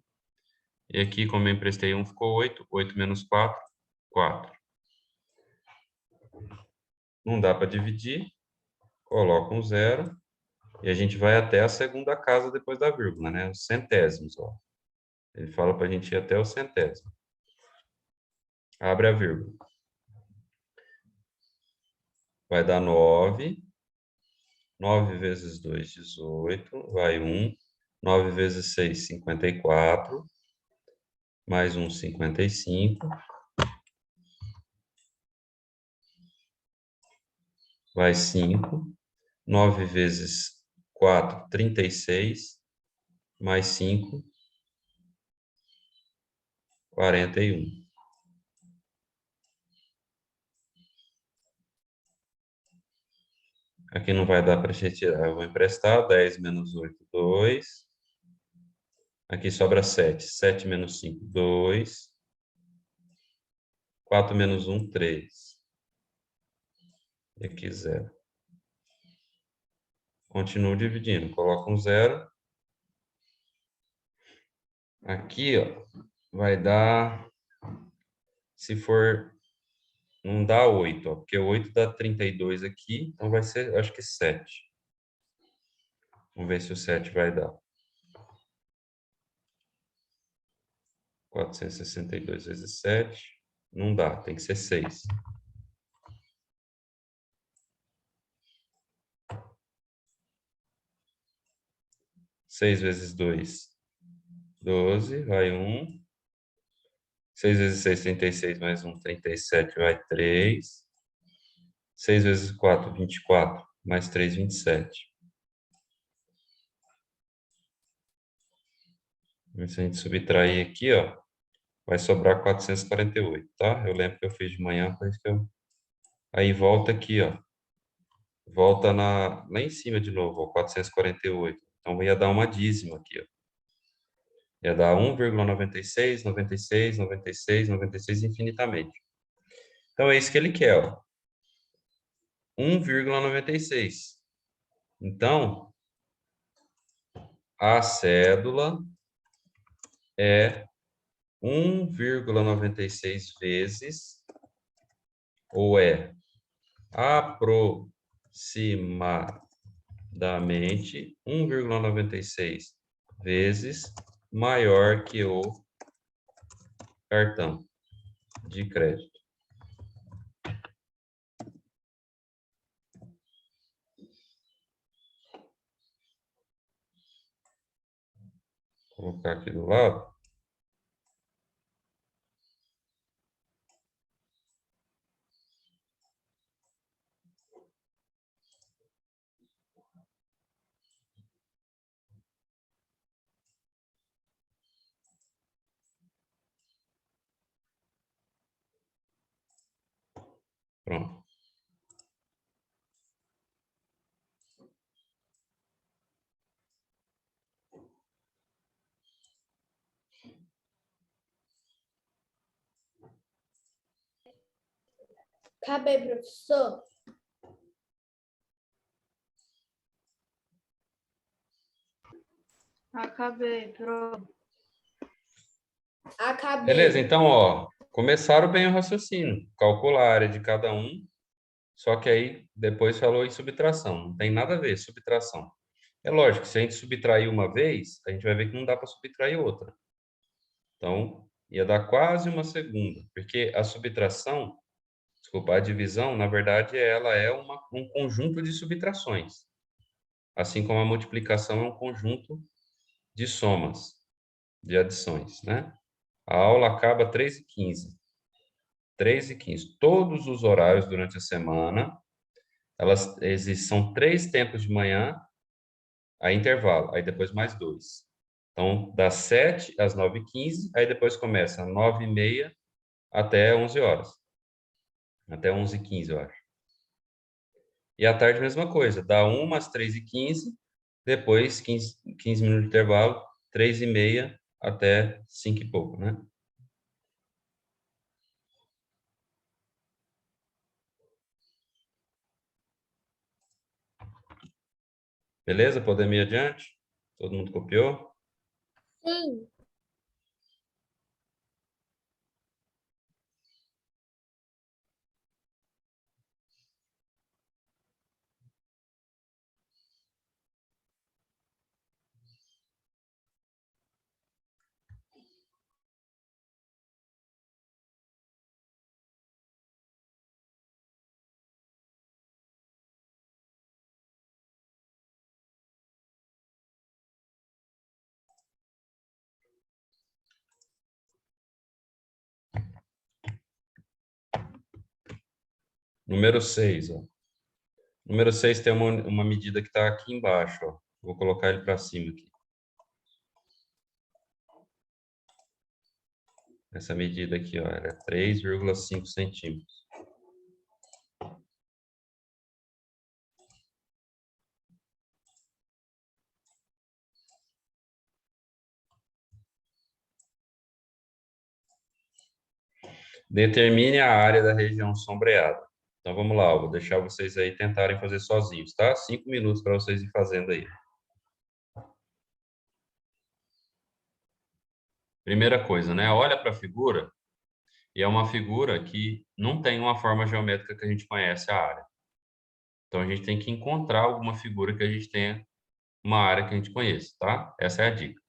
E aqui, como eu emprestei 1, ficou 8. 8 menos 4, 4. Não dá para dividir. Coloca um 0. E a gente vai até a segunda casa depois da vírgula, né? Os centésimos, ó. Ele fala para a gente ir até o centésimo. Abre a vírgula. Vai dar 9. 9 vezes 2, 18. Vai 1. 9 vezes 6, 54. Mais 1, 55. Vai 5. 9 vezes 4, 36. Mais 5, 41. Aqui não vai dar para retirar. Eu vou emprestar 10 menos 8, 2. Aqui sobra 7. 7 menos 5, 2. 4 menos 1, 3. E aqui 0. Continuo dividindo. Coloco um 0. Aqui, ó, vai dar... Se for... Não dá 8, ó, porque 8 dá 32 aqui. Então vai ser, acho que 7. Vamos ver se o 7 vai dar. 462 vezes 7. Não dá, tem que ser 6. 6 vezes 2, 12, vai 1. 6 vezes 6, 36, mais 1, 37, vai 3. 6 vezes 4, 24, mais 3, 27. E se a gente subtrair aqui, ó, vai sobrar 448, tá? Eu lembro que eu fiz de manhã, por isso que eu... Aí volta aqui, ó. Volta lá em cima de novo, ó, 448. Então, ia dar uma dízima aqui, ó. Ia dar 1,96, 96, 96, 96 infinitamente. Então, é isso que ele quer, ó. 1,96. Então, a cédula é 1,96 vezes, ou é aproximadamente 1,96 vezes maior que o cartão de crédito. Vou colocar aqui do lado. Pronto. Acabei, professor. Acabei, pronto. Acabei. Beleza, então, ó, começaram bem o raciocínio. Calcular a área de cada um, só que aí depois falou em subtração. Não tem nada a ver, subtração. É lógico, se a gente subtrair uma vez, a gente vai ver que não dá para subtrair outra. Então, ia dar quase uma segunda, porque a subtração, desculpa, a divisão, na verdade, ela é um conjunto de subtrações. Assim como a multiplicação é um conjunto de somas, de adições, né? A aula acaba 3h15. 3h15. Todos os horários durante a semana, são 3 tempos de manhã, aí intervalo, aí depois mais 2. Então, das 7 às 9h15, aí depois começa 9h30 até 11 horas. Até 11h15, eu acho. E à tarde, mesma coisa. Da 1 às 3h15, depois 15 minutos de intervalo, 3h30 até 5 e pouco, né? Beleza? Podemos ir adiante? Todo mundo copiou? Sim. Número 6, ó. Número 6 tem uma medida que está aqui embaixo, ó. Vou colocar ele para cima aqui. Essa medida aqui, ó, é 3,5 centímetros. Determine a área da região sombreada. Então, vamos lá, eu vou deixar vocês aí tentarem fazer sozinhos, tá? 5 minutos para vocês ir fazendo aí. Primeira coisa, né? Olha para a figura, e é uma figura que não tem uma forma geométrica que a gente conhece a área. Então, a gente tem que encontrar alguma figura que a gente tenha uma área que a gente conheça, tá? Essa é a dica.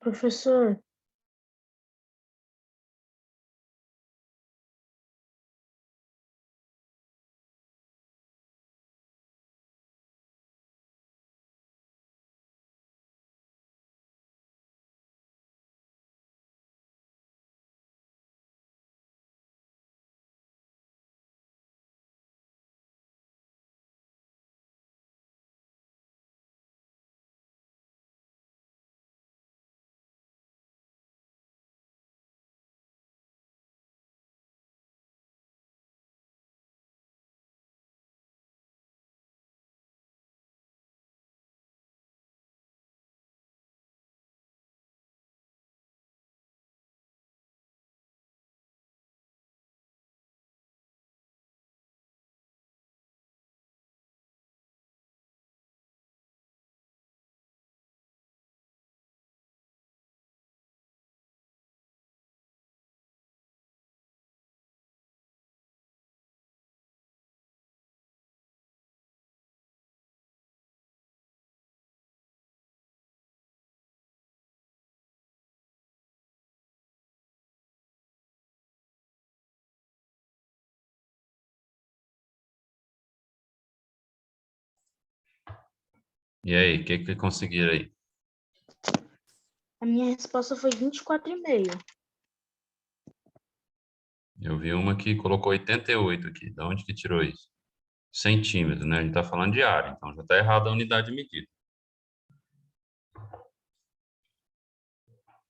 Professor, E aí, o que conseguiram aí? a minha resposta foi 24,5. Eu vi uma que colocou 88 aqui. Da onde que tirou isso? Centímetros, né? A gente está falando de área, então já está errado a unidade de medida.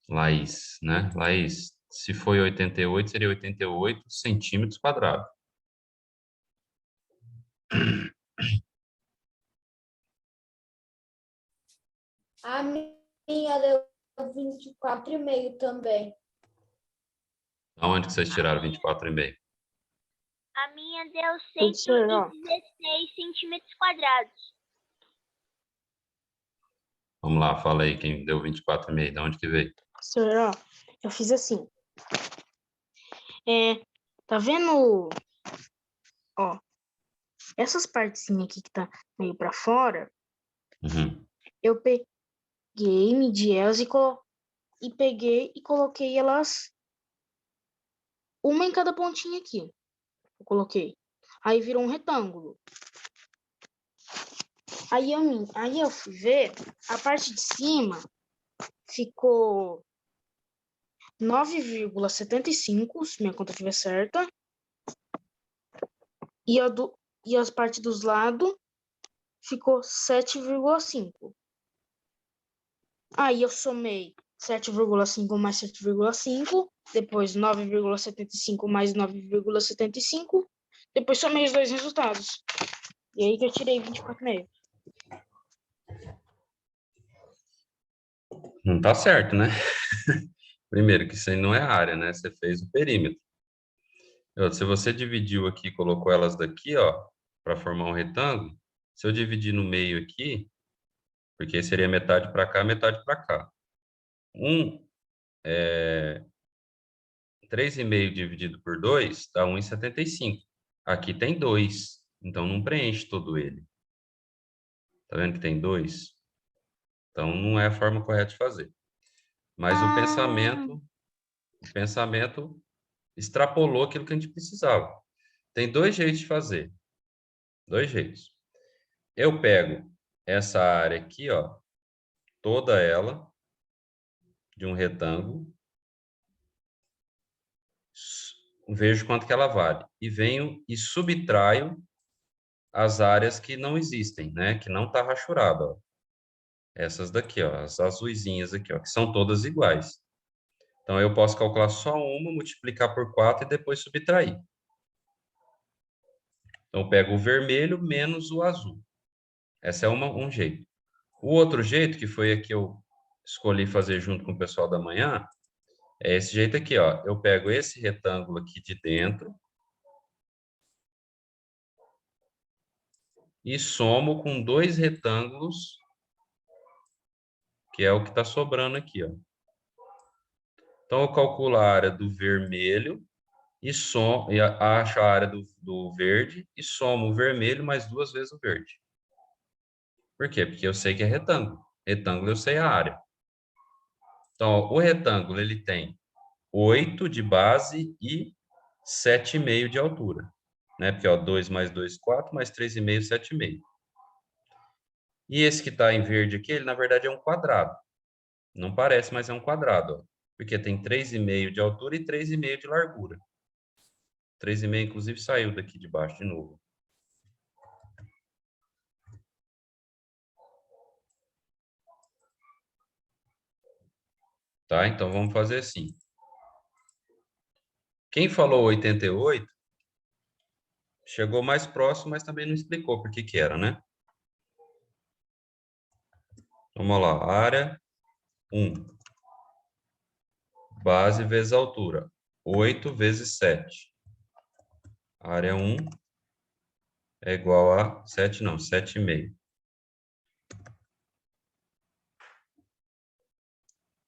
Laís, né? Laís, se foi 88, seria 88 centímetros quadrados. A minha deu 24,5 também. Da onde que vocês tiraram 24,5? A minha deu Professor, ó. 116 centímetros quadrados. Vamos lá, fala aí quem deu 24,5. Da onde que veio? Professor, ó, eu fiz assim. Tá vendo? Ó, essas partezinhas aqui que tá meio pra fora, Uhum. eu peguei, medi elas e peguei e coloquei elas uma em cada pontinha aqui. Eu coloquei. Aí virou um retângulo. Aí eu fui ver, a parte de cima ficou 9,75, se minha conta estiver certa. E as partes dos lados ficou 7,5. Aí eu somei 7,5 mais 7,5, depois 9,75 mais 9,75, depois somei os dois resultados. E aí que eu tirei 24,5. Não tá certo, né? Primeiro, que isso aí não é área, né? Você fez o perímetro. Se você dividiu aqui e colocou elas daqui, ó, para formar um retângulo, se eu dividir no meio aqui, porque seria metade para cá, metade para cá. 3,5 dividido por 2 dá 1,75. Aqui tem 2, então não preenche todo ele. Tá vendo que tem 2? Então não é a forma correta de fazer. Mas o pensamento extrapolou aquilo que a gente precisava. Tem dois jeitos de fazer. Dois jeitos. Eu pego essa área aqui, ó, toda ela, de um retângulo, vejo quanto que ela vale. E venho e subtraio as áreas que não existem, né? Que não tá rachurada, ó. Essas daqui, ó, as azuisinhas aqui, ó, que são todas iguais. Então, eu posso calcular só uma, multiplicar por 4 e depois subtrair. Então, eu pego o vermelho menos o azul. Esse é um jeito. O outro jeito, que foi a que eu escolhi fazer junto com o pessoal da manhã, é esse jeito aqui, ó. Eu pego esse retângulo aqui de dentro e somo com dois retângulos, que é o que está sobrando aqui, ó. Então, eu calculo a área do vermelho e acho a área do verde e somo o vermelho mais 2 vezes o verde. Por quê? Porque eu sei que é retângulo. Retângulo eu sei a área. Então, ó, o retângulo ele tem 8 de base e 7,5 de altura, né? Porque, ó, 2 mais 2, 4, mais 3,5, 7,5. E esse que está em verde aqui, ele na verdade é um quadrado. Não parece, mas é um quadrado, ó, porque tem 3,5 de altura e 3,5 de largura. 3,5, inclusive, saiu daqui de baixo de novo. Tá? Então, vamos fazer assim. Quem falou 88, chegou mais próximo, mas também não explicou por que que era, né? Vamos lá. Área 1. Base vezes altura. 8 vezes 7. Área 1 é igual a 7, não, 7,5.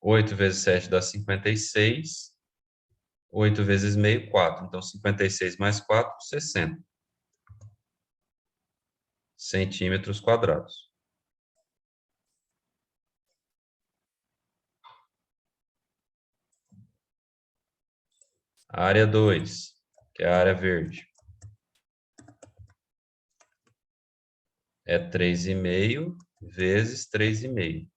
8 vezes 7 dá 56. 8 vezes meio, 4. Então, 56 mais 4, 60 centímetros quadrados. Área 2, que é a área verde, é 3,5 vezes 3,5.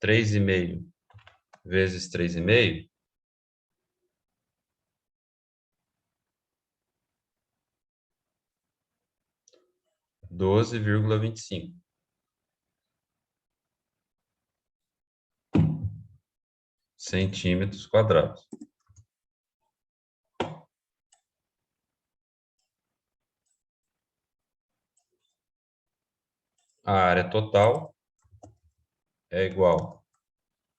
3,5 vezes 3,5 12,25 centímetros quadrados. A área total é igual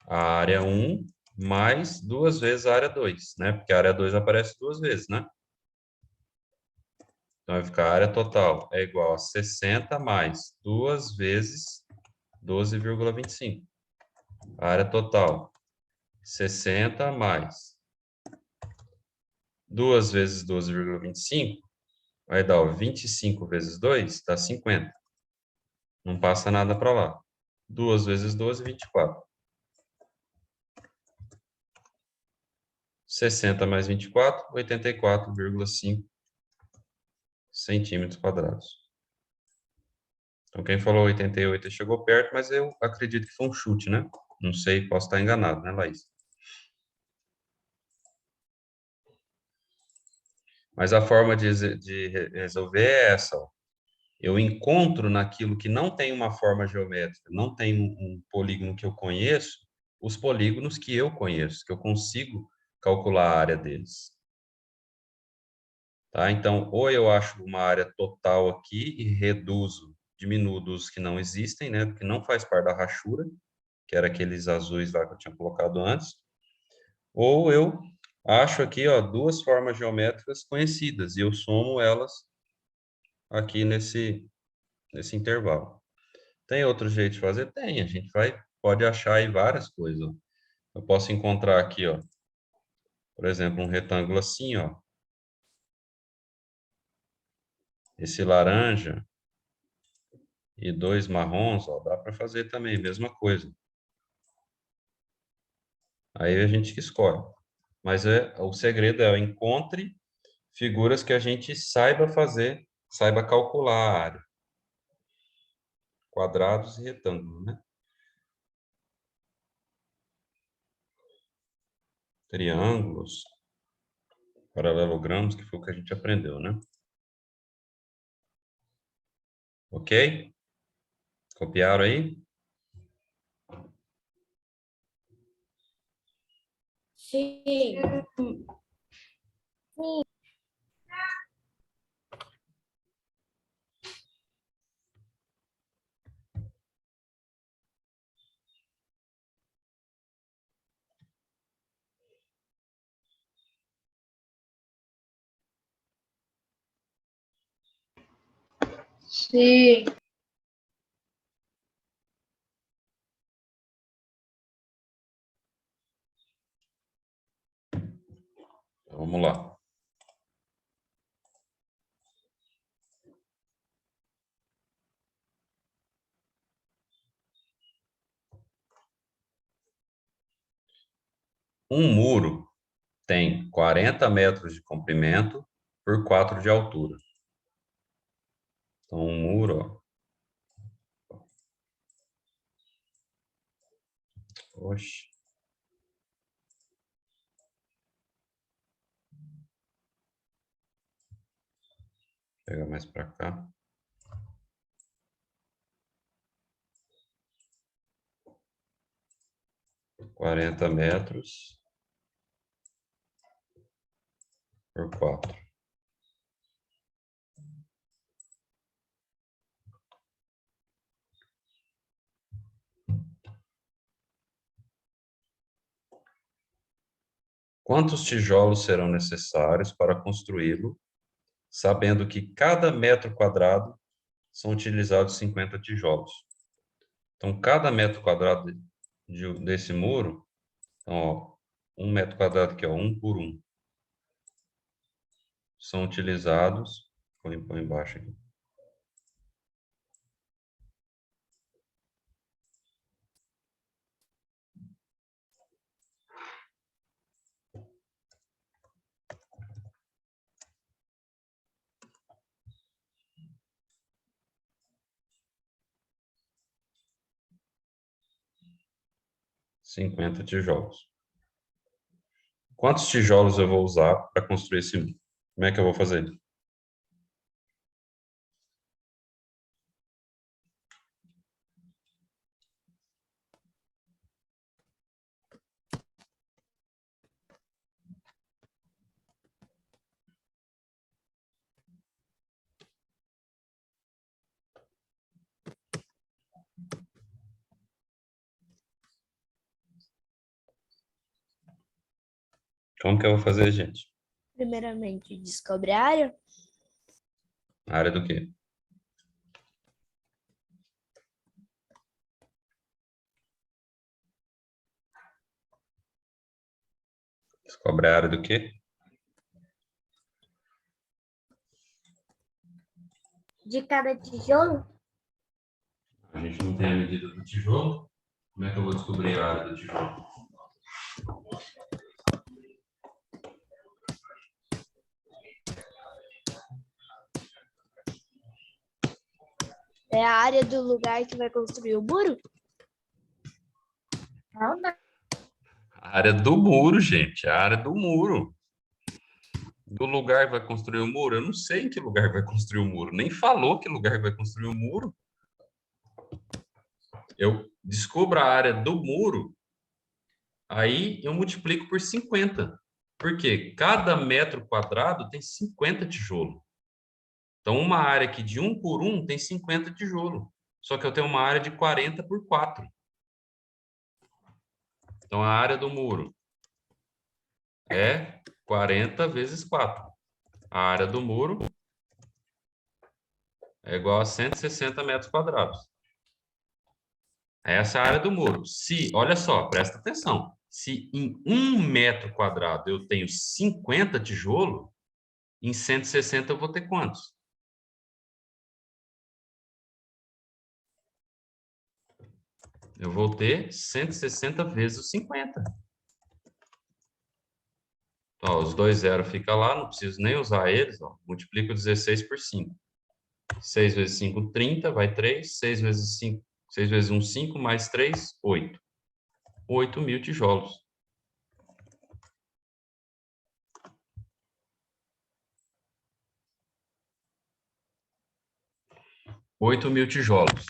à área 1 mais 2 vezes a área 2, né? Porque a área 2 aparece 2 vezes, né? Então, vai ficar a área total é igual a 60 mais 2 vezes 12,25. A área total, 60 mais 2 vezes 12,25, vai dar, ó, 25 vezes 2, dá 50. Não passa nada para lá. 2 vezes 12, 24. 60 mais 24, 84,5 centímetros quadrados. Então, quem falou 88 chegou perto, mas eu acredito que foi um chute, né? Não sei, posso estar enganado, né, Laís? Mas a forma de resolver é essa, ó. Eu encontro naquilo que não tem uma forma geométrica, não tem um polígono que eu conheço, os polígonos que eu conheço, que eu consigo calcular a área deles. Tá? Então, ou eu acho uma área total aqui e reduzo, diminuo dos que não existem, né? Porque não faz parte da rachura, que era aqueles azuis lá que eu tinha colocado antes. Ou eu acho aqui, ó, duas formas geométricas conhecidas e eu somo elas aqui nesse intervalo. Tem outro jeito de fazer? Tem, a gente pode achar aí várias coisas, ó. Eu posso encontrar aqui, ó, por exemplo, um retângulo assim, ó. Esse laranja e dois marrons, ó, dá para fazer também, mesma coisa. Aí a gente que escolhe. Mas o segredo é encontre figuras que a gente saiba fazer, saiba calcular a área. Quadrados e retângulos, né? Triângulos, paralelogramos, que foi o que a gente aprendeu, né? Ok? Copiaram aí? Sim. Sim. Então, vamos lá. Um muro tem 40 metros de comprimento por 4 de altura. Então, um muro, ó. Oxe. Pega mais para cá. Quarenta metros por 4. Quantos tijolos serão necessários para construí-lo, sabendo que cada metro quadrado são utilizados 50 tijolos? Então, cada metro quadrado desse muro, então, ó, 1 metro quadrado aqui, ó, 1 por 1, são utilizados, põe embaixo aqui, 50 tijolos. Quantos tijolos eu vou usar para construir esse muro? Como é que eu vou fazer? Como que eu vou fazer, gente? Primeiramente, descobre a área. A área do quê? Descobre a área do quê? De cada tijolo? A gente não tem a medida do tijolo. Como é que eu vou descobrir a área do tijolo? É a área do lugar que vai construir o muro? Não, não. A área do muro, gente. A área do muro. Do lugar que vai construir o muro? Eu não sei em que lugar vai construir o muro. Nem falou que lugar vai construir o muro. Eu descubro a área do muro, aí eu multiplico por 50. Porque cada metro quadrado tem 50 tijolos. Então, uma área aqui de 1 por 1 tem 50 tijolos. Só que eu tenho uma área de 40 por 4. Então, a área do muro é 40 vezes 4. A área do muro é igual a 160 metros quadrados. Essa é a área do muro. Se, olha só, presta atenção. Se em 1 metro quadrado eu tenho 50 tijolos, em 160 eu vou ter quantos? Eu vou ter 160 vezes os 50. Ó, os dois zeros ficam lá, não preciso nem usar eles. Ó. Multiplico 16 por 5. 6 vezes 5, 30, vai 3. 6 vezes 5, 6 vezes 1, 5, mais 3, 8. 8.000 tijolos. Oito mil tijolos.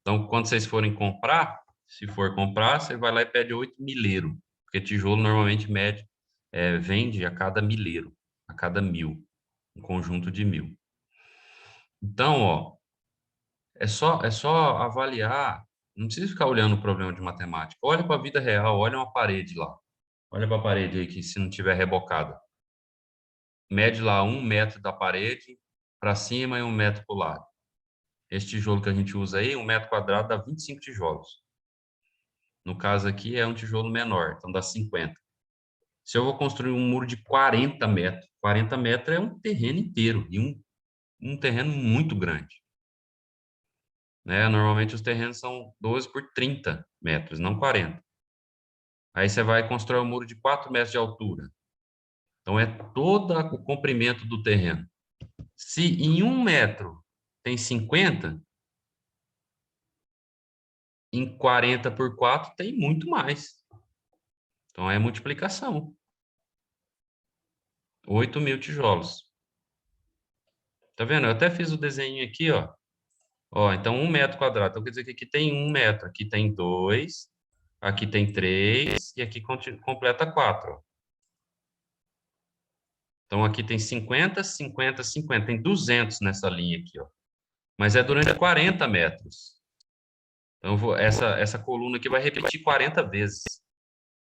Então, quando vocês forem comprar, se for comprar, você vai lá e pede 8 milheiro. Porque tijolo normalmente vende a cada milheiro, a cada 1.000. Um conjunto de 1.000. Então, ó, é só avaliar. Não precisa ficar olhando o problema de matemática. Olha para a vida real, olha uma parede lá. Olha para a parede aí, que se não tiver rebocada. Mede lá 1 metro da parede para cima e 1 metro para o lado. Esse tijolo que a gente usa aí, 1 metro quadrado, dá 25 tijolos. No caso aqui, é um tijolo menor, então dá 50. Se eu vou construir um muro de 40 metros é um terreno inteiro, e um terreno muito grande. Né? Normalmente os terrenos são 12 por 30 metros, não 40. Aí você vai construir um muro de 4 metros de altura. Então, é todo o comprimento do terreno. Se em 1 metro tem 50, em 40 por 4 tem muito mais. Então, é multiplicação. 8.000 tijolos. Tá vendo? Eu até fiz o desenho aqui, ó. Ó, então 1 metro quadrado. Então, quer dizer que aqui tem 1 metro, aqui tem 2, aqui tem 3 e aqui completa 4. Ó. Então, aqui tem 50, 50, 50. Tem 200 nessa linha aqui, ó. Mas é durante 40 metros. Então, essa coluna aqui vai repetir 40 vezes.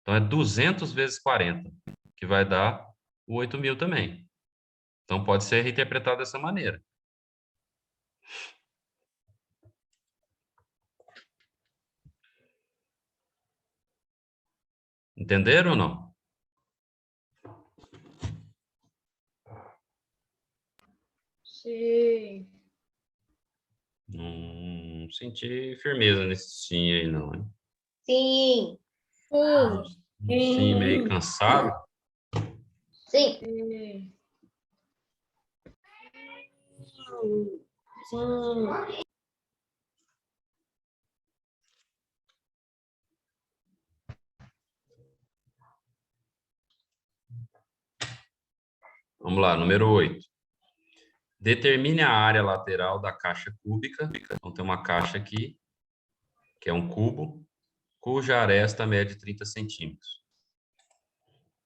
Então, é 200 vezes 40, que vai dar o 8.000 também. Então, pode ser reinterpretado dessa maneira. Entenderam ou não? Sim. Não senti firmeza nesse sim aí, não, hein? Sim. Sim, meio cansado. Sim. Sim. Vamos lá, número 8. Determine a área lateral da caixa cúbica. Então, tem uma caixa aqui, que é um cubo, cuja aresta mede 30 centímetros.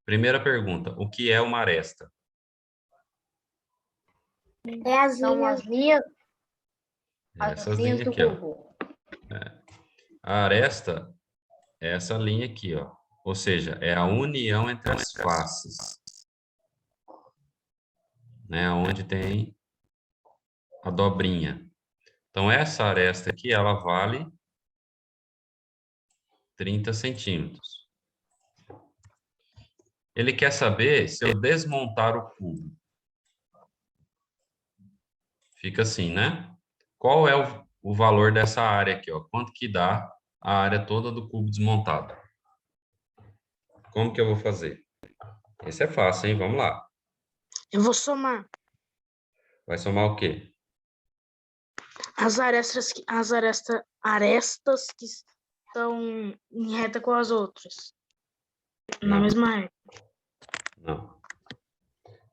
Primeira pergunta, o que é uma aresta? É as São as linhas, Essas linhas linhas do aqui, ó. cubo. A aresta é essa linha aqui, ó. Ou seja, é a união entre as faces. Né? Onde tem a dobrinha. Então, essa aresta aqui, ela vale 30 centímetros. Ele quer saber se eu desmontar o cubo. Fica assim, né? Qual é o valor dessa área aqui, ó? Quanto que dá a área toda do cubo desmontado? Como que eu vou fazer? Esse é fácil, hein? Vamos lá. Eu vou somar Vai somar o quê? as arestas que estão em reta com as outras. Na Não. mesma reta. Não.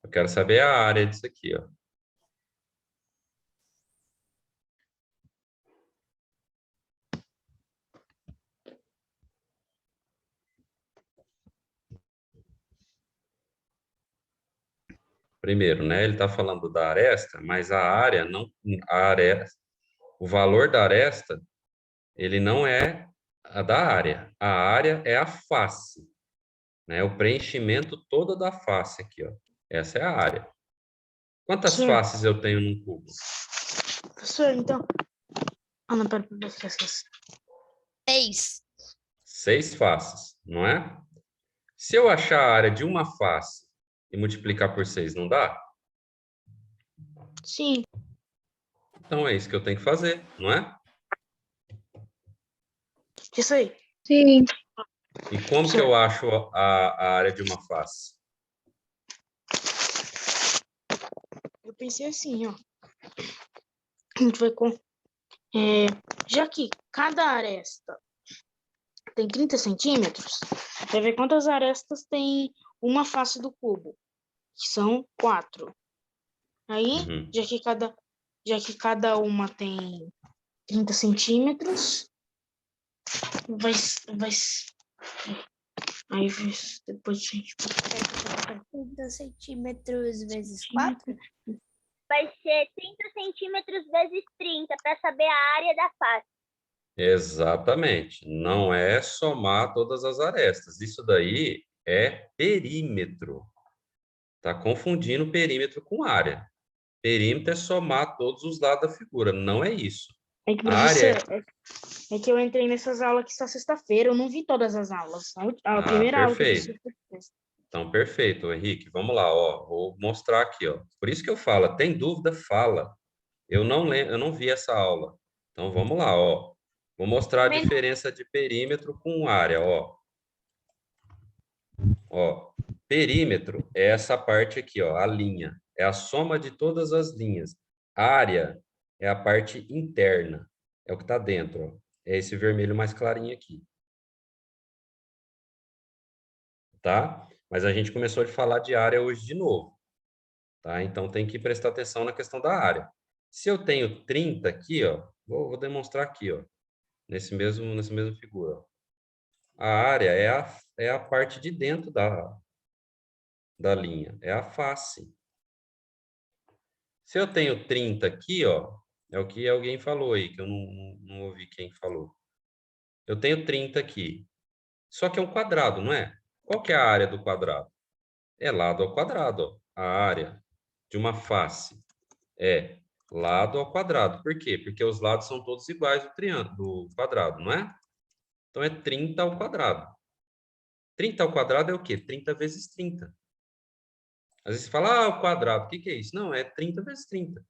Eu quero saber a área disso aqui, ó. Primeiro, né? Ele está falando da aresta, mas a área não, o valor da aresta, ele não é a da área. A área é a face, né? O preenchimento todo da face aqui, ó. Essa é a área. Quantas Sim. faces eu tenho num cubo? Professor, então. Ah, não, pera, esqueci. 6. 6 faces, não é? Se eu achar a área de uma face e multiplicar por 6, não dá? Sim. Então é isso que eu tenho que fazer, não é? Isso aí. Sim. E como que eu acho a área de uma face? Eu pensei assim, ó. A gente vai com. Já que cada aresta tem 30 centímetros, vai ver quantas arestas tem uma face do cubo, que são 4. Aí, Uhum. já que cada uma tem 30 centímetros, aí depois a gente 30 centímetros vezes 4? Vai ser 30 centímetros vezes 30, para saber a área da face. Exatamente. Não é somar todas as arestas. Isso daí é perímetro. Tá confundindo perímetro com área. Perímetro é somar todos os lados da figura. Não é isso. É que, A área professor, é que eu entrei nessas aulas aqui só sexta-feira, eu não vi todas as aulas. A primeira aula que eu vi perfeito. sexta-feira. Então, perfeito, Henrique. Vamos lá, ó. Vou mostrar aqui, ó. Por isso que eu falo, tem dúvida, fala. Eu não vi essa aula. Então, vamos lá, ó. Vou mostrar a diferença de perímetro com área, ó. Ó, perímetro é essa parte aqui, ó, a linha. É a soma de todas as linhas. Área é a parte interna. É o que está dentro, ó. É esse vermelho mais clarinho aqui. Tá? Mas a gente começou a falar de área hoje de novo. Tá? Então tem que prestar atenção na questão da área. Se eu tenho 30 aqui, ó, vou demonstrar aqui, ó, nessa mesma figura. Ó. A área é a parte de dentro da linha, é a face. Se eu tenho 30 aqui, ó, é o que alguém falou aí, que eu não ouvi quem falou. Eu tenho 30 aqui. Só que é um quadrado, não é? Qual que é a área do quadrado? É lado ao quadrado, ó. A área de uma face é lado ao quadrado. Por quê? Porque os lados são todos iguais do triângulo, do quadrado, não é? Então é 30 ao quadrado. 30 ao quadrado é o quê? 30 vezes 30. Às vezes você fala, o quadrado, o que é isso? Não, é 30 vezes 30.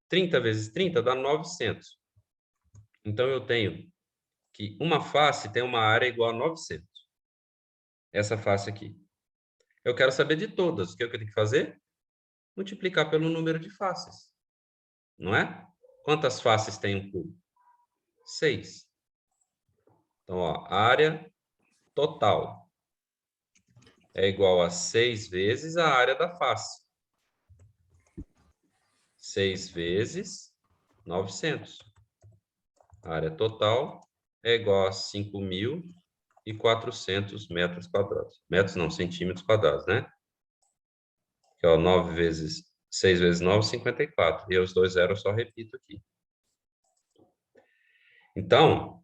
30 vezes 30 dá 900. Então eu tenho que uma face tem uma área igual a 900. Essa face aqui. Eu quero saber de todas. O que eu tenho que fazer? Multiplicar pelo número de faces. Não é? Quantas faces tem um cubo? 6. Então, ó, área total é igual a 6 vezes a área da face. 6 vezes 900. A área total é igual a 5.400 metros quadrados. Metros não, centímetros quadrados, né? Que, ó, 6 vezes 9, 54. E os dois zeros eu só repito aqui. Então,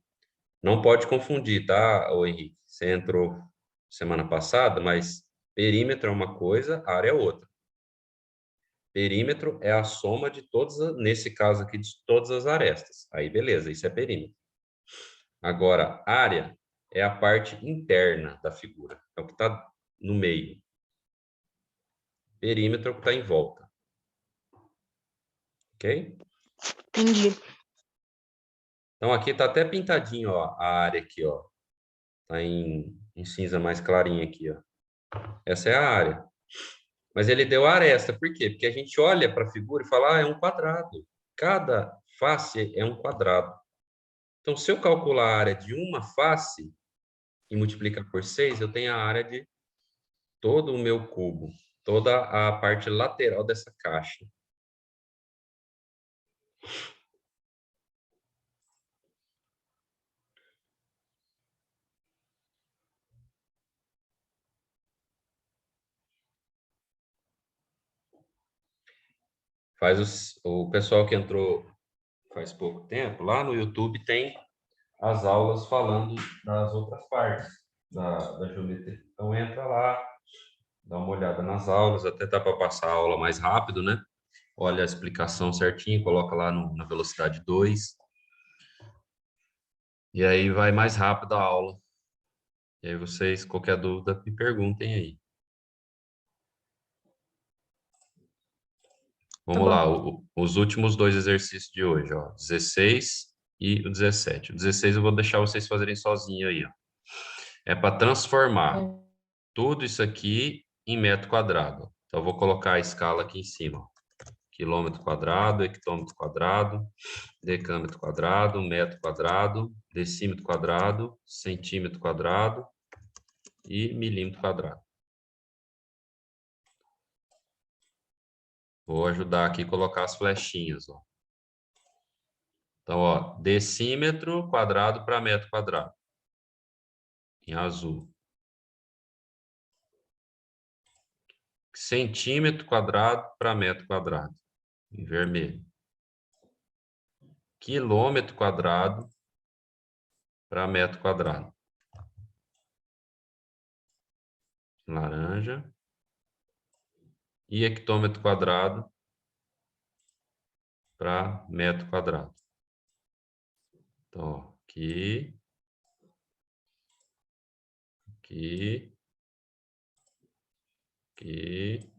não pode confundir, tá, ô Henrique? Você entrou semana passada, mas perímetro é uma coisa, área é outra. Perímetro é a soma de todas, nesse caso aqui, de todas as arestas. Aí, beleza, isso é perímetro. Agora, área é a parte interna da figura, é o que está no meio. Perímetro é o que está em volta. Ok? Entendi. Então, aqui está até pintadinho, ó, a área aqui, ó. Está em cinza mais clarinho aqui, ó. Essa é a área. Mas ele deu aresta, por quê? Porque a gente olha para a figura e fala, ah, é um quadrado. Cada face é um quadrado. Então, se eu calcular a área de uma face e multiplicar por 6, eu tenho a área de todo o meu cubo, toda a parte lateral dessa caixa. O pessoal que entrou faz pouco tempo, lá no YouTube tem as aulas falando das outras partes da geometria. Então, entra lá, dá uma olhada nas aulas, até dá para passar a aula mais rápido, né? Olha a explicação certinho, coloca lá na velocidade 2. E aí vai mais rápido a aula. E aí vocês, qualquer dúvida, me perguntem aí. Vamos lá, os últimos dois exercícios de hoje, ó, 16 e o 17. O 16 eu vou deixar vocês fazerem sozinho aí, ó. É para transformar tudo isso aqui em metro quadrado. Então, eu vou colocar a escala aqui em cima, ó. Quilômetro quadrado, hectômetro quadrado, decâmetro quadrado, metro quadrado, decímetro quadrado, centímetro quadrado e milímetro quadrado. Vou ajudar aqui a colocar as flechinhas, ó. Então, ó, decímetro quadrado para metro quadrado, em azul. Centímetro quadrado para metro quadrado, em vermelho. Quilômetro quadrado para metro quadrado, laranja. E hectômetro quadrado para metro quadrado. Então, ó, aqui, aqui, aqui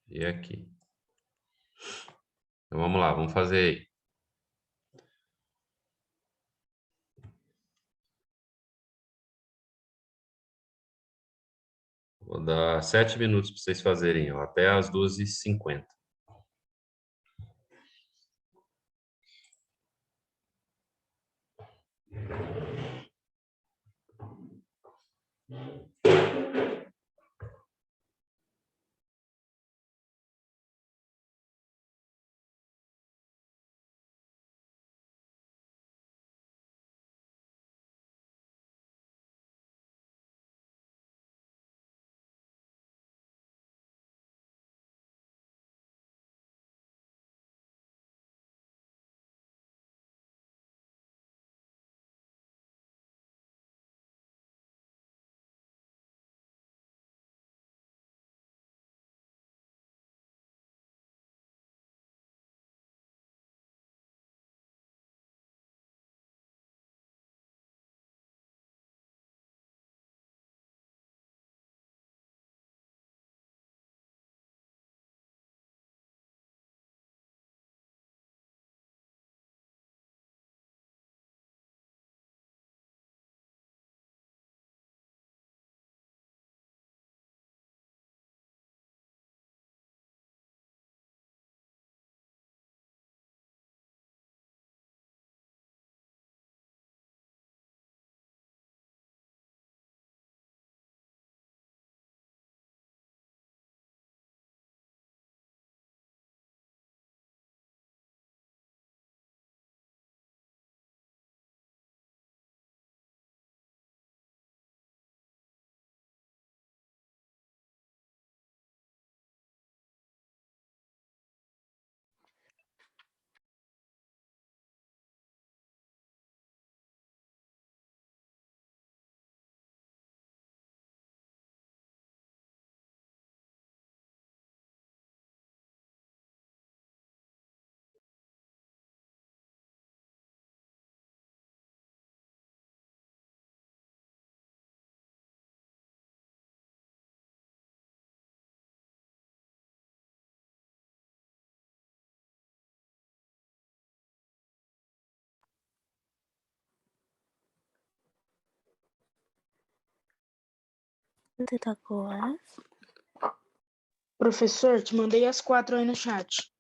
e aqui. Então, vamos lá, vamos fazer aí. Vou dar 7 minutos para vocês fazerem, ó, até as 2h50. Professor, te mandei as 4 aí no chat.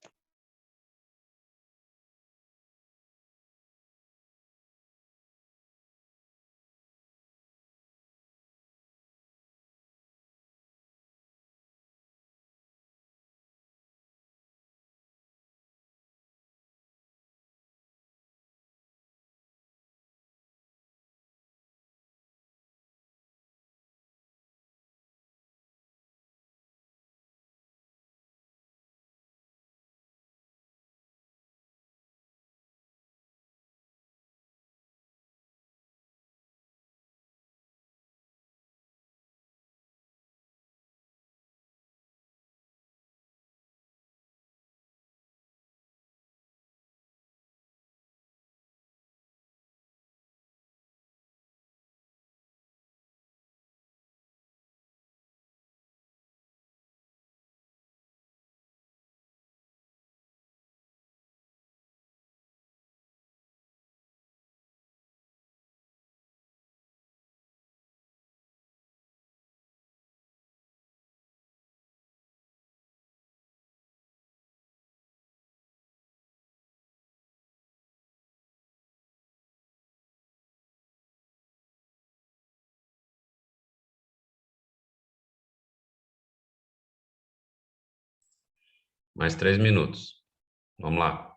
Mais 3 minutos. Vamos lá.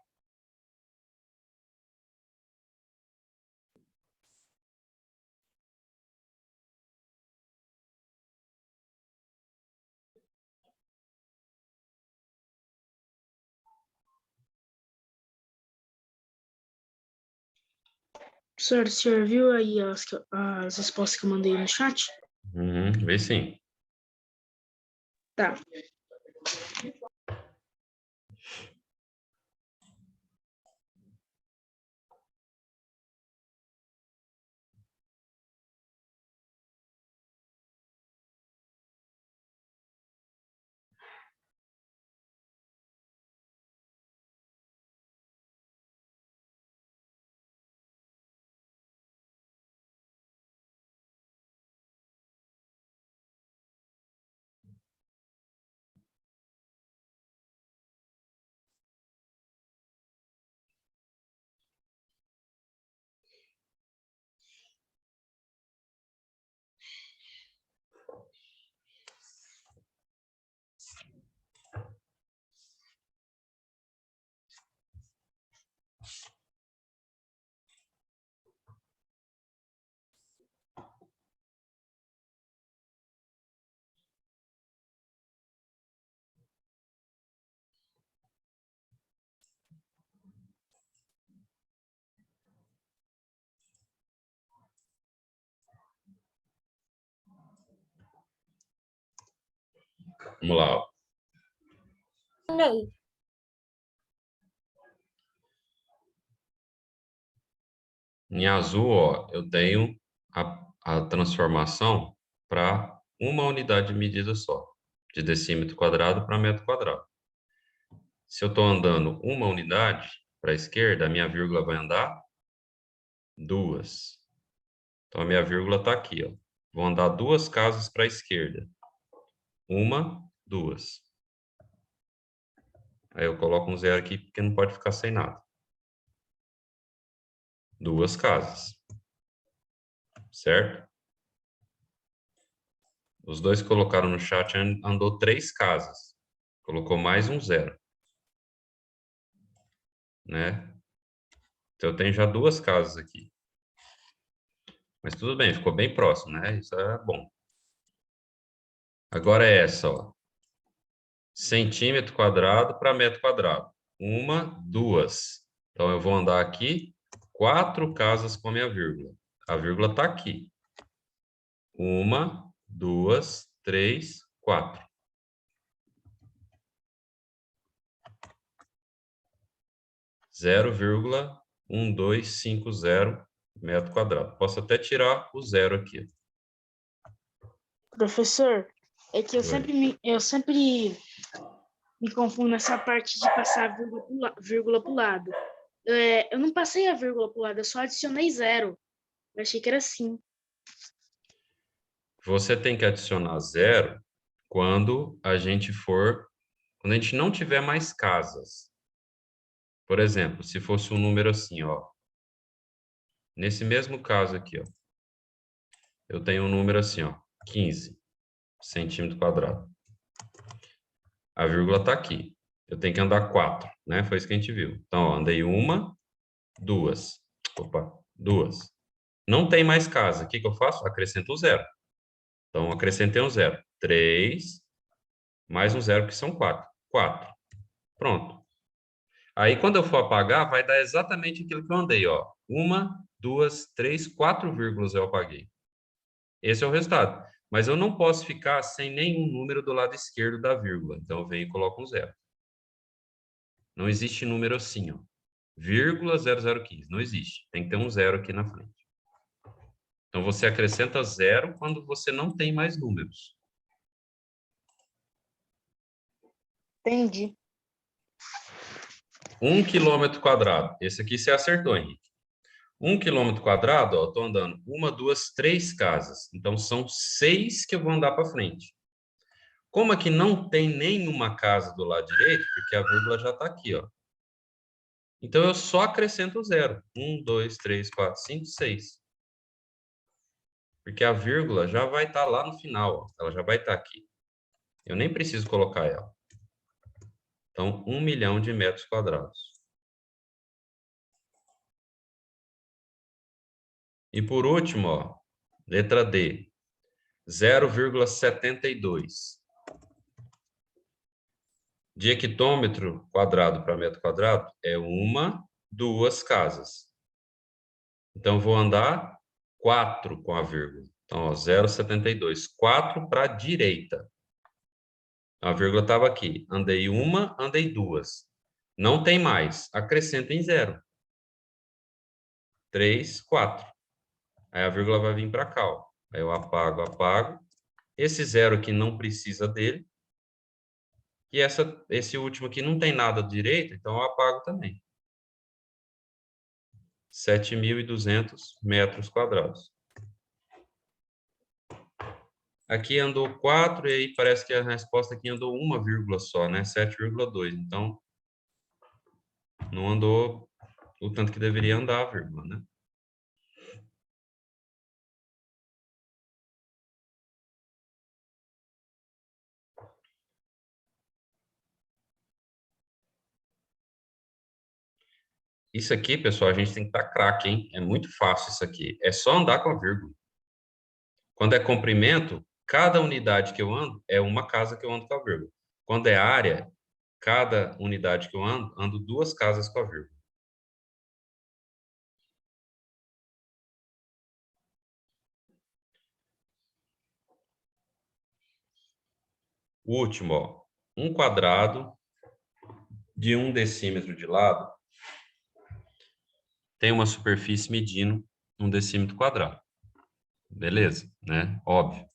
Professor, o senhor viu aí as respostas que eu mandei no chat? Vê sim. Tá. Vamos lá, ó. Aí. Em azul, ó, eu tenho a transformação para uma unidade de medida só, de decímetro quadrado para metro quadrado. Se eu estou andando uma unidade para a esquerda, a minha vírgula vai andar 2. Então, a minha vírgula está aqui, ó. Vou andar 2 casas para a esquerda. 1, 2. Aí eu coloco um 0 aqui, porque não pode ficar sem nada. 2 casas. Certo? Os dois que colocaram no chat andou 3 casas. Colocou mais um 0. Né? Então, eu tenho já 2 casas aqui. Mas tudo bem, ficou bem próximo, né? Isso é bom. Agora é essa, ó. Centímetro quadrado para metro quadrado. 1, 2. Então, eu vou andar aqui 4 casas com a minha vírgula. A vírgula está aqui. 1, 2, 3, 4. Zero vírgula 1250 metro quadrado. Posso até tirar o zero aqui. Professor, é que eu Oi. sempre me confundo nessa parte de passar a vírgula pro lado. Eu não passei a vírgula pro lado, eu só adicionei 0. Eu achei que era assim. Você tem que adicionar zero quando a gente não tiver mais casas. Por exemplo, se fosse um número assim, ó. Nesse mesmo caso aqui, ó. Eu tenho um número assim, ó. 15 centímetro quadrado. A vírgula está aqui. Eu tenho que andar 4, né? Foi isso que a gente viu. Então, ó, andei 1, 2. Opa, 2. Não tem mais casa. O que que eu faço? Acrescento o 0. Então, acrescentei um 0. 3, mais um 0, que são 4. 4. Pronto. Aí, quando eu for apagar, vai dar exatamente aquilo que eu andei, ó. 1, 2, 3, 4 vírgulas eu apaguei. Esse é o resultado. Mas eu não posso ficar sem nenhum número do lado esquerdo da vírgula. Então, eu venho e coloco um 0. Não existe número assim, ó. Vírgula 0015. Não existe. Tem que ter um 0 aqui na frente. Então, você acrescenta 0 quando você não tem mais números. Entendi. 1 quilômetro quadrado. Esse aqui você acertou, Henrique. 1 quilômetro quadrado, ó, eu estou andando 1, 2, 3 casas. Então, são 6 que eu vou andar para frente. Como aqui não tem nenhuma casa do lado direito, porque a vírgula já está aqui, ó. Então, eu só acrescento o 0. 1, 2, 3, 4, 5, 6. Porque a vírgula já vai estar lá no final, ó. Ela já vai estar aqui. Eu nem preciso colocar ela. Então, 1 milhão de metros quadrados. E por último, ó, letra D, 0,72. De hectômetro quadrado para metro quadrado é 1, 2 casas. Então, vou andar 4 com a vírgula. Então, ó, 0,72. 4 para a direita. A vírgula estava aqui. Andei 1, andei 2. Não tem mais. Acrescenta em 0. 3, 4. Aí a vírgula vai vir para cá, ó. Aí eu apago, apago. Esse 0 aqui não precisa dele. E esse último aqui não tem nada direito, então eu apago também. 7.200 metros quadrados. Aqui andou 4, e aí parece que a resposta aqui andou uma vírgula só, né? 7,2. Então, não andou o tanto que deveria andar a vírgula, né? Isso aqui, pessoal, a gente tem que estar craque, hein? É muito fácil isso aqui. É só andar com a vírgula. Quando é comprimento, cada unidade que eu ando é uma casa que eu ando com a vírgula. Quando é área, cada unidade que eu ando 2 casas com a vírgula. O último, ó. 1 quadrado de 1 decímetro de lado tem uma superfície medindo 1 decímetro quadrado. Beleza, né? Óbvio.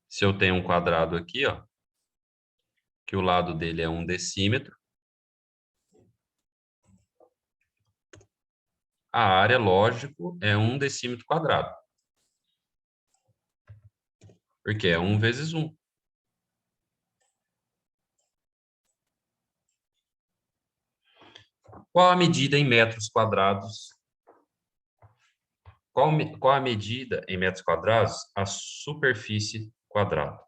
Se eu tenho um quadrado aqui, ó, que o lado dele é 1 decímetro, a área, lógico, é 1 decímetro quadrado. Porque é 1 vezes 1. Qual a medida em metros quadrados? Qual a medida em metros quadrados? A superfície quadrada.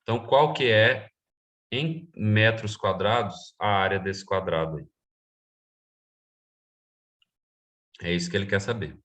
Então, qual que é, em metros quadrados, a área desse quadrado aí? É isso que ele quer saber.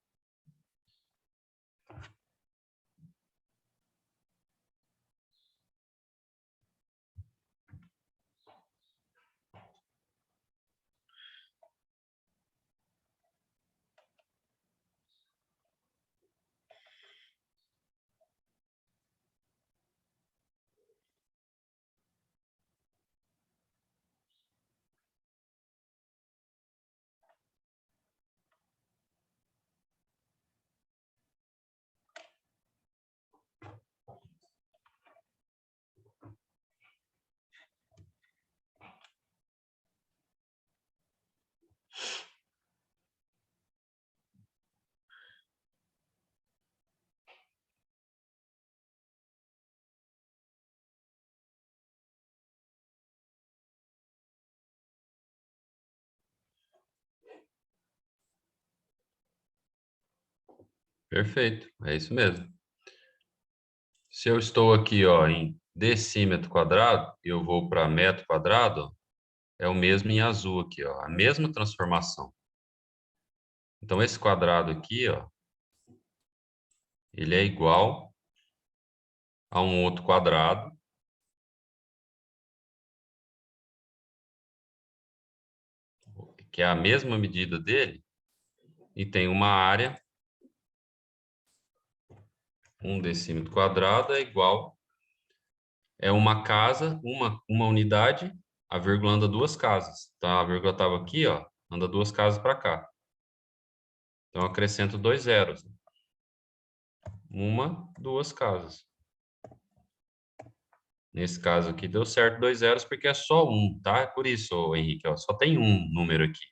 Perfeito, é isso mesmo. Se eu estou aqui, ó, em decímetro quadrado, eu vou para metro quadrado, ó, é o mesmo em azul aqui, ó, a mesma transformação. Então, esse quadrado aqui, ó, ele é igual a um outro quadrado, que é a mesma medida dele, e tem uma área, 1 decímetro quadrado é igual, é uma casa, uma unidade, a vírgula anda 2 casas. Então, a vírgula estava aqui, ó, anda 2 casas para cá. Então, eu acrescento 2 zeros. 1, 2 casas. Nesse caso aqui deu certo 2 zeros porque é só 1, tá? É por isso, Henrique, ó, só tem um número aqui.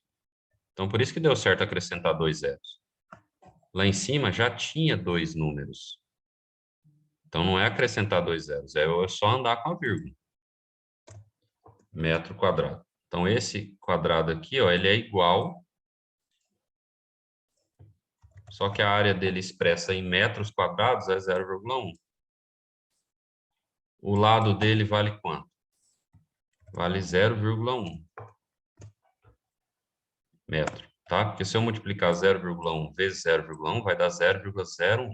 Então, por isso que deu certo acrescentar 2 zeros. Lá em cima já tinha 2 números. Então, não é acrescentar 2 zeros, é só andar com a vírgula. Metro quadrado. Então, esse quadrado aqui, ó, ele é igual, só que a área dele expressa em metros quadrados é 0,1. O lado dele vale quanto? Vale 0,1 metro, tá? Porque se eu multiplicar 0,1 vezes 0,1, vai dar 0,01.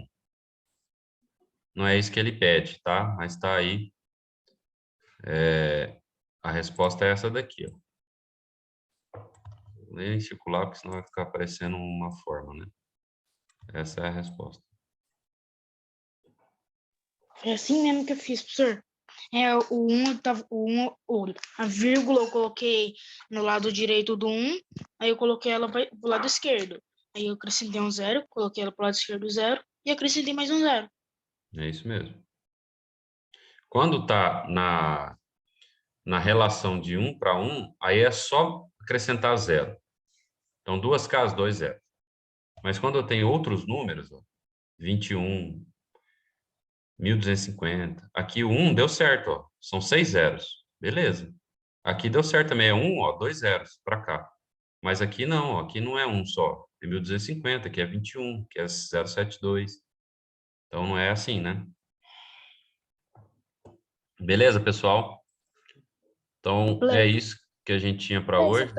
Não é isso que ele pede, tá? Mas tá aí. A resposta é essa daqui, ó. Vou ler em circular, porque senão vai ficar aparecendo uma forma, né? Essa é a resposta. É assim mesmo que eu fiz, professor. A vírgula eu coloquei no lado direito do 1, aí eu coloquei ela pro lado esquerdo. Aí eu acrescentei um 0, coloquei ela pro lado esquerdo 0 e acrescentei mais um 0. É isso mesmo. Quando tá na relação de 1 para 1, aí é só acrescentar 0. Então, 2 casas, 2 zeros. Mas quando eu tenho outros números, ó, 21, 1250, aqui o 1 deu certo, ó, são 6 zeros. Beleza. Aqui deu certo também, é 1, ó, 2 zeros para cá. Mas aqui não, ó, aqui não é 1 só. É 1250, aqui é 21, que é 072. Então, não é assim, né? Beleza, pessoal? Então, é isso que a gente tinha para hoje.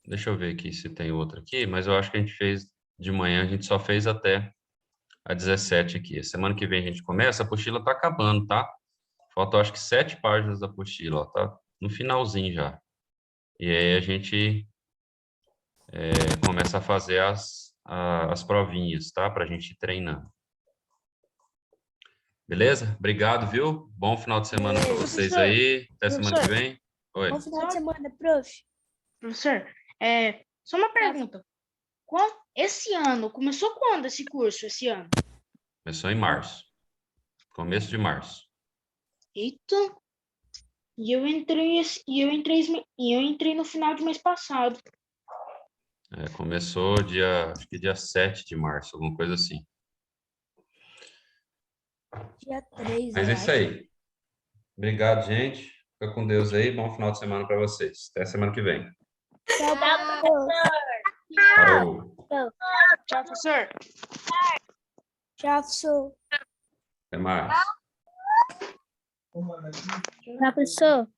Deixa eu ver aqui se tem outra aqui, mas eu acho que a gente fez de manhã, a gente só fez até a 17 aqui. Semana que vem a gente começa, a apostila está acabando, tá? Faltam acho que 7 páginas da apostila, ó, tá no finalzinho já. E aí a gente começa a fazer as provinhas, tá? Para a gente ir treinando. Beleza? Obrigado, viu? Bom final de semana para vocês Professor, aí. Até semana que vem. Oi. Bom final de semana, prof. Professor, só uma pergunta. Esse ano, começou quando esse curso, esse ano? Começou em março. Começo de março. Eita! E eu entrei no final do mês passado. Começou acho que dia 7 de março, alguma coisa assim. Dia 3, Mas é isso aí. Obrigado, gente. Fica com Deus aí. Bom final de semana para vocês. Até semana que vem. Tchau, professor. Parou. Tchau, professor. Tchau, professor. Até mais. Tchau, professor.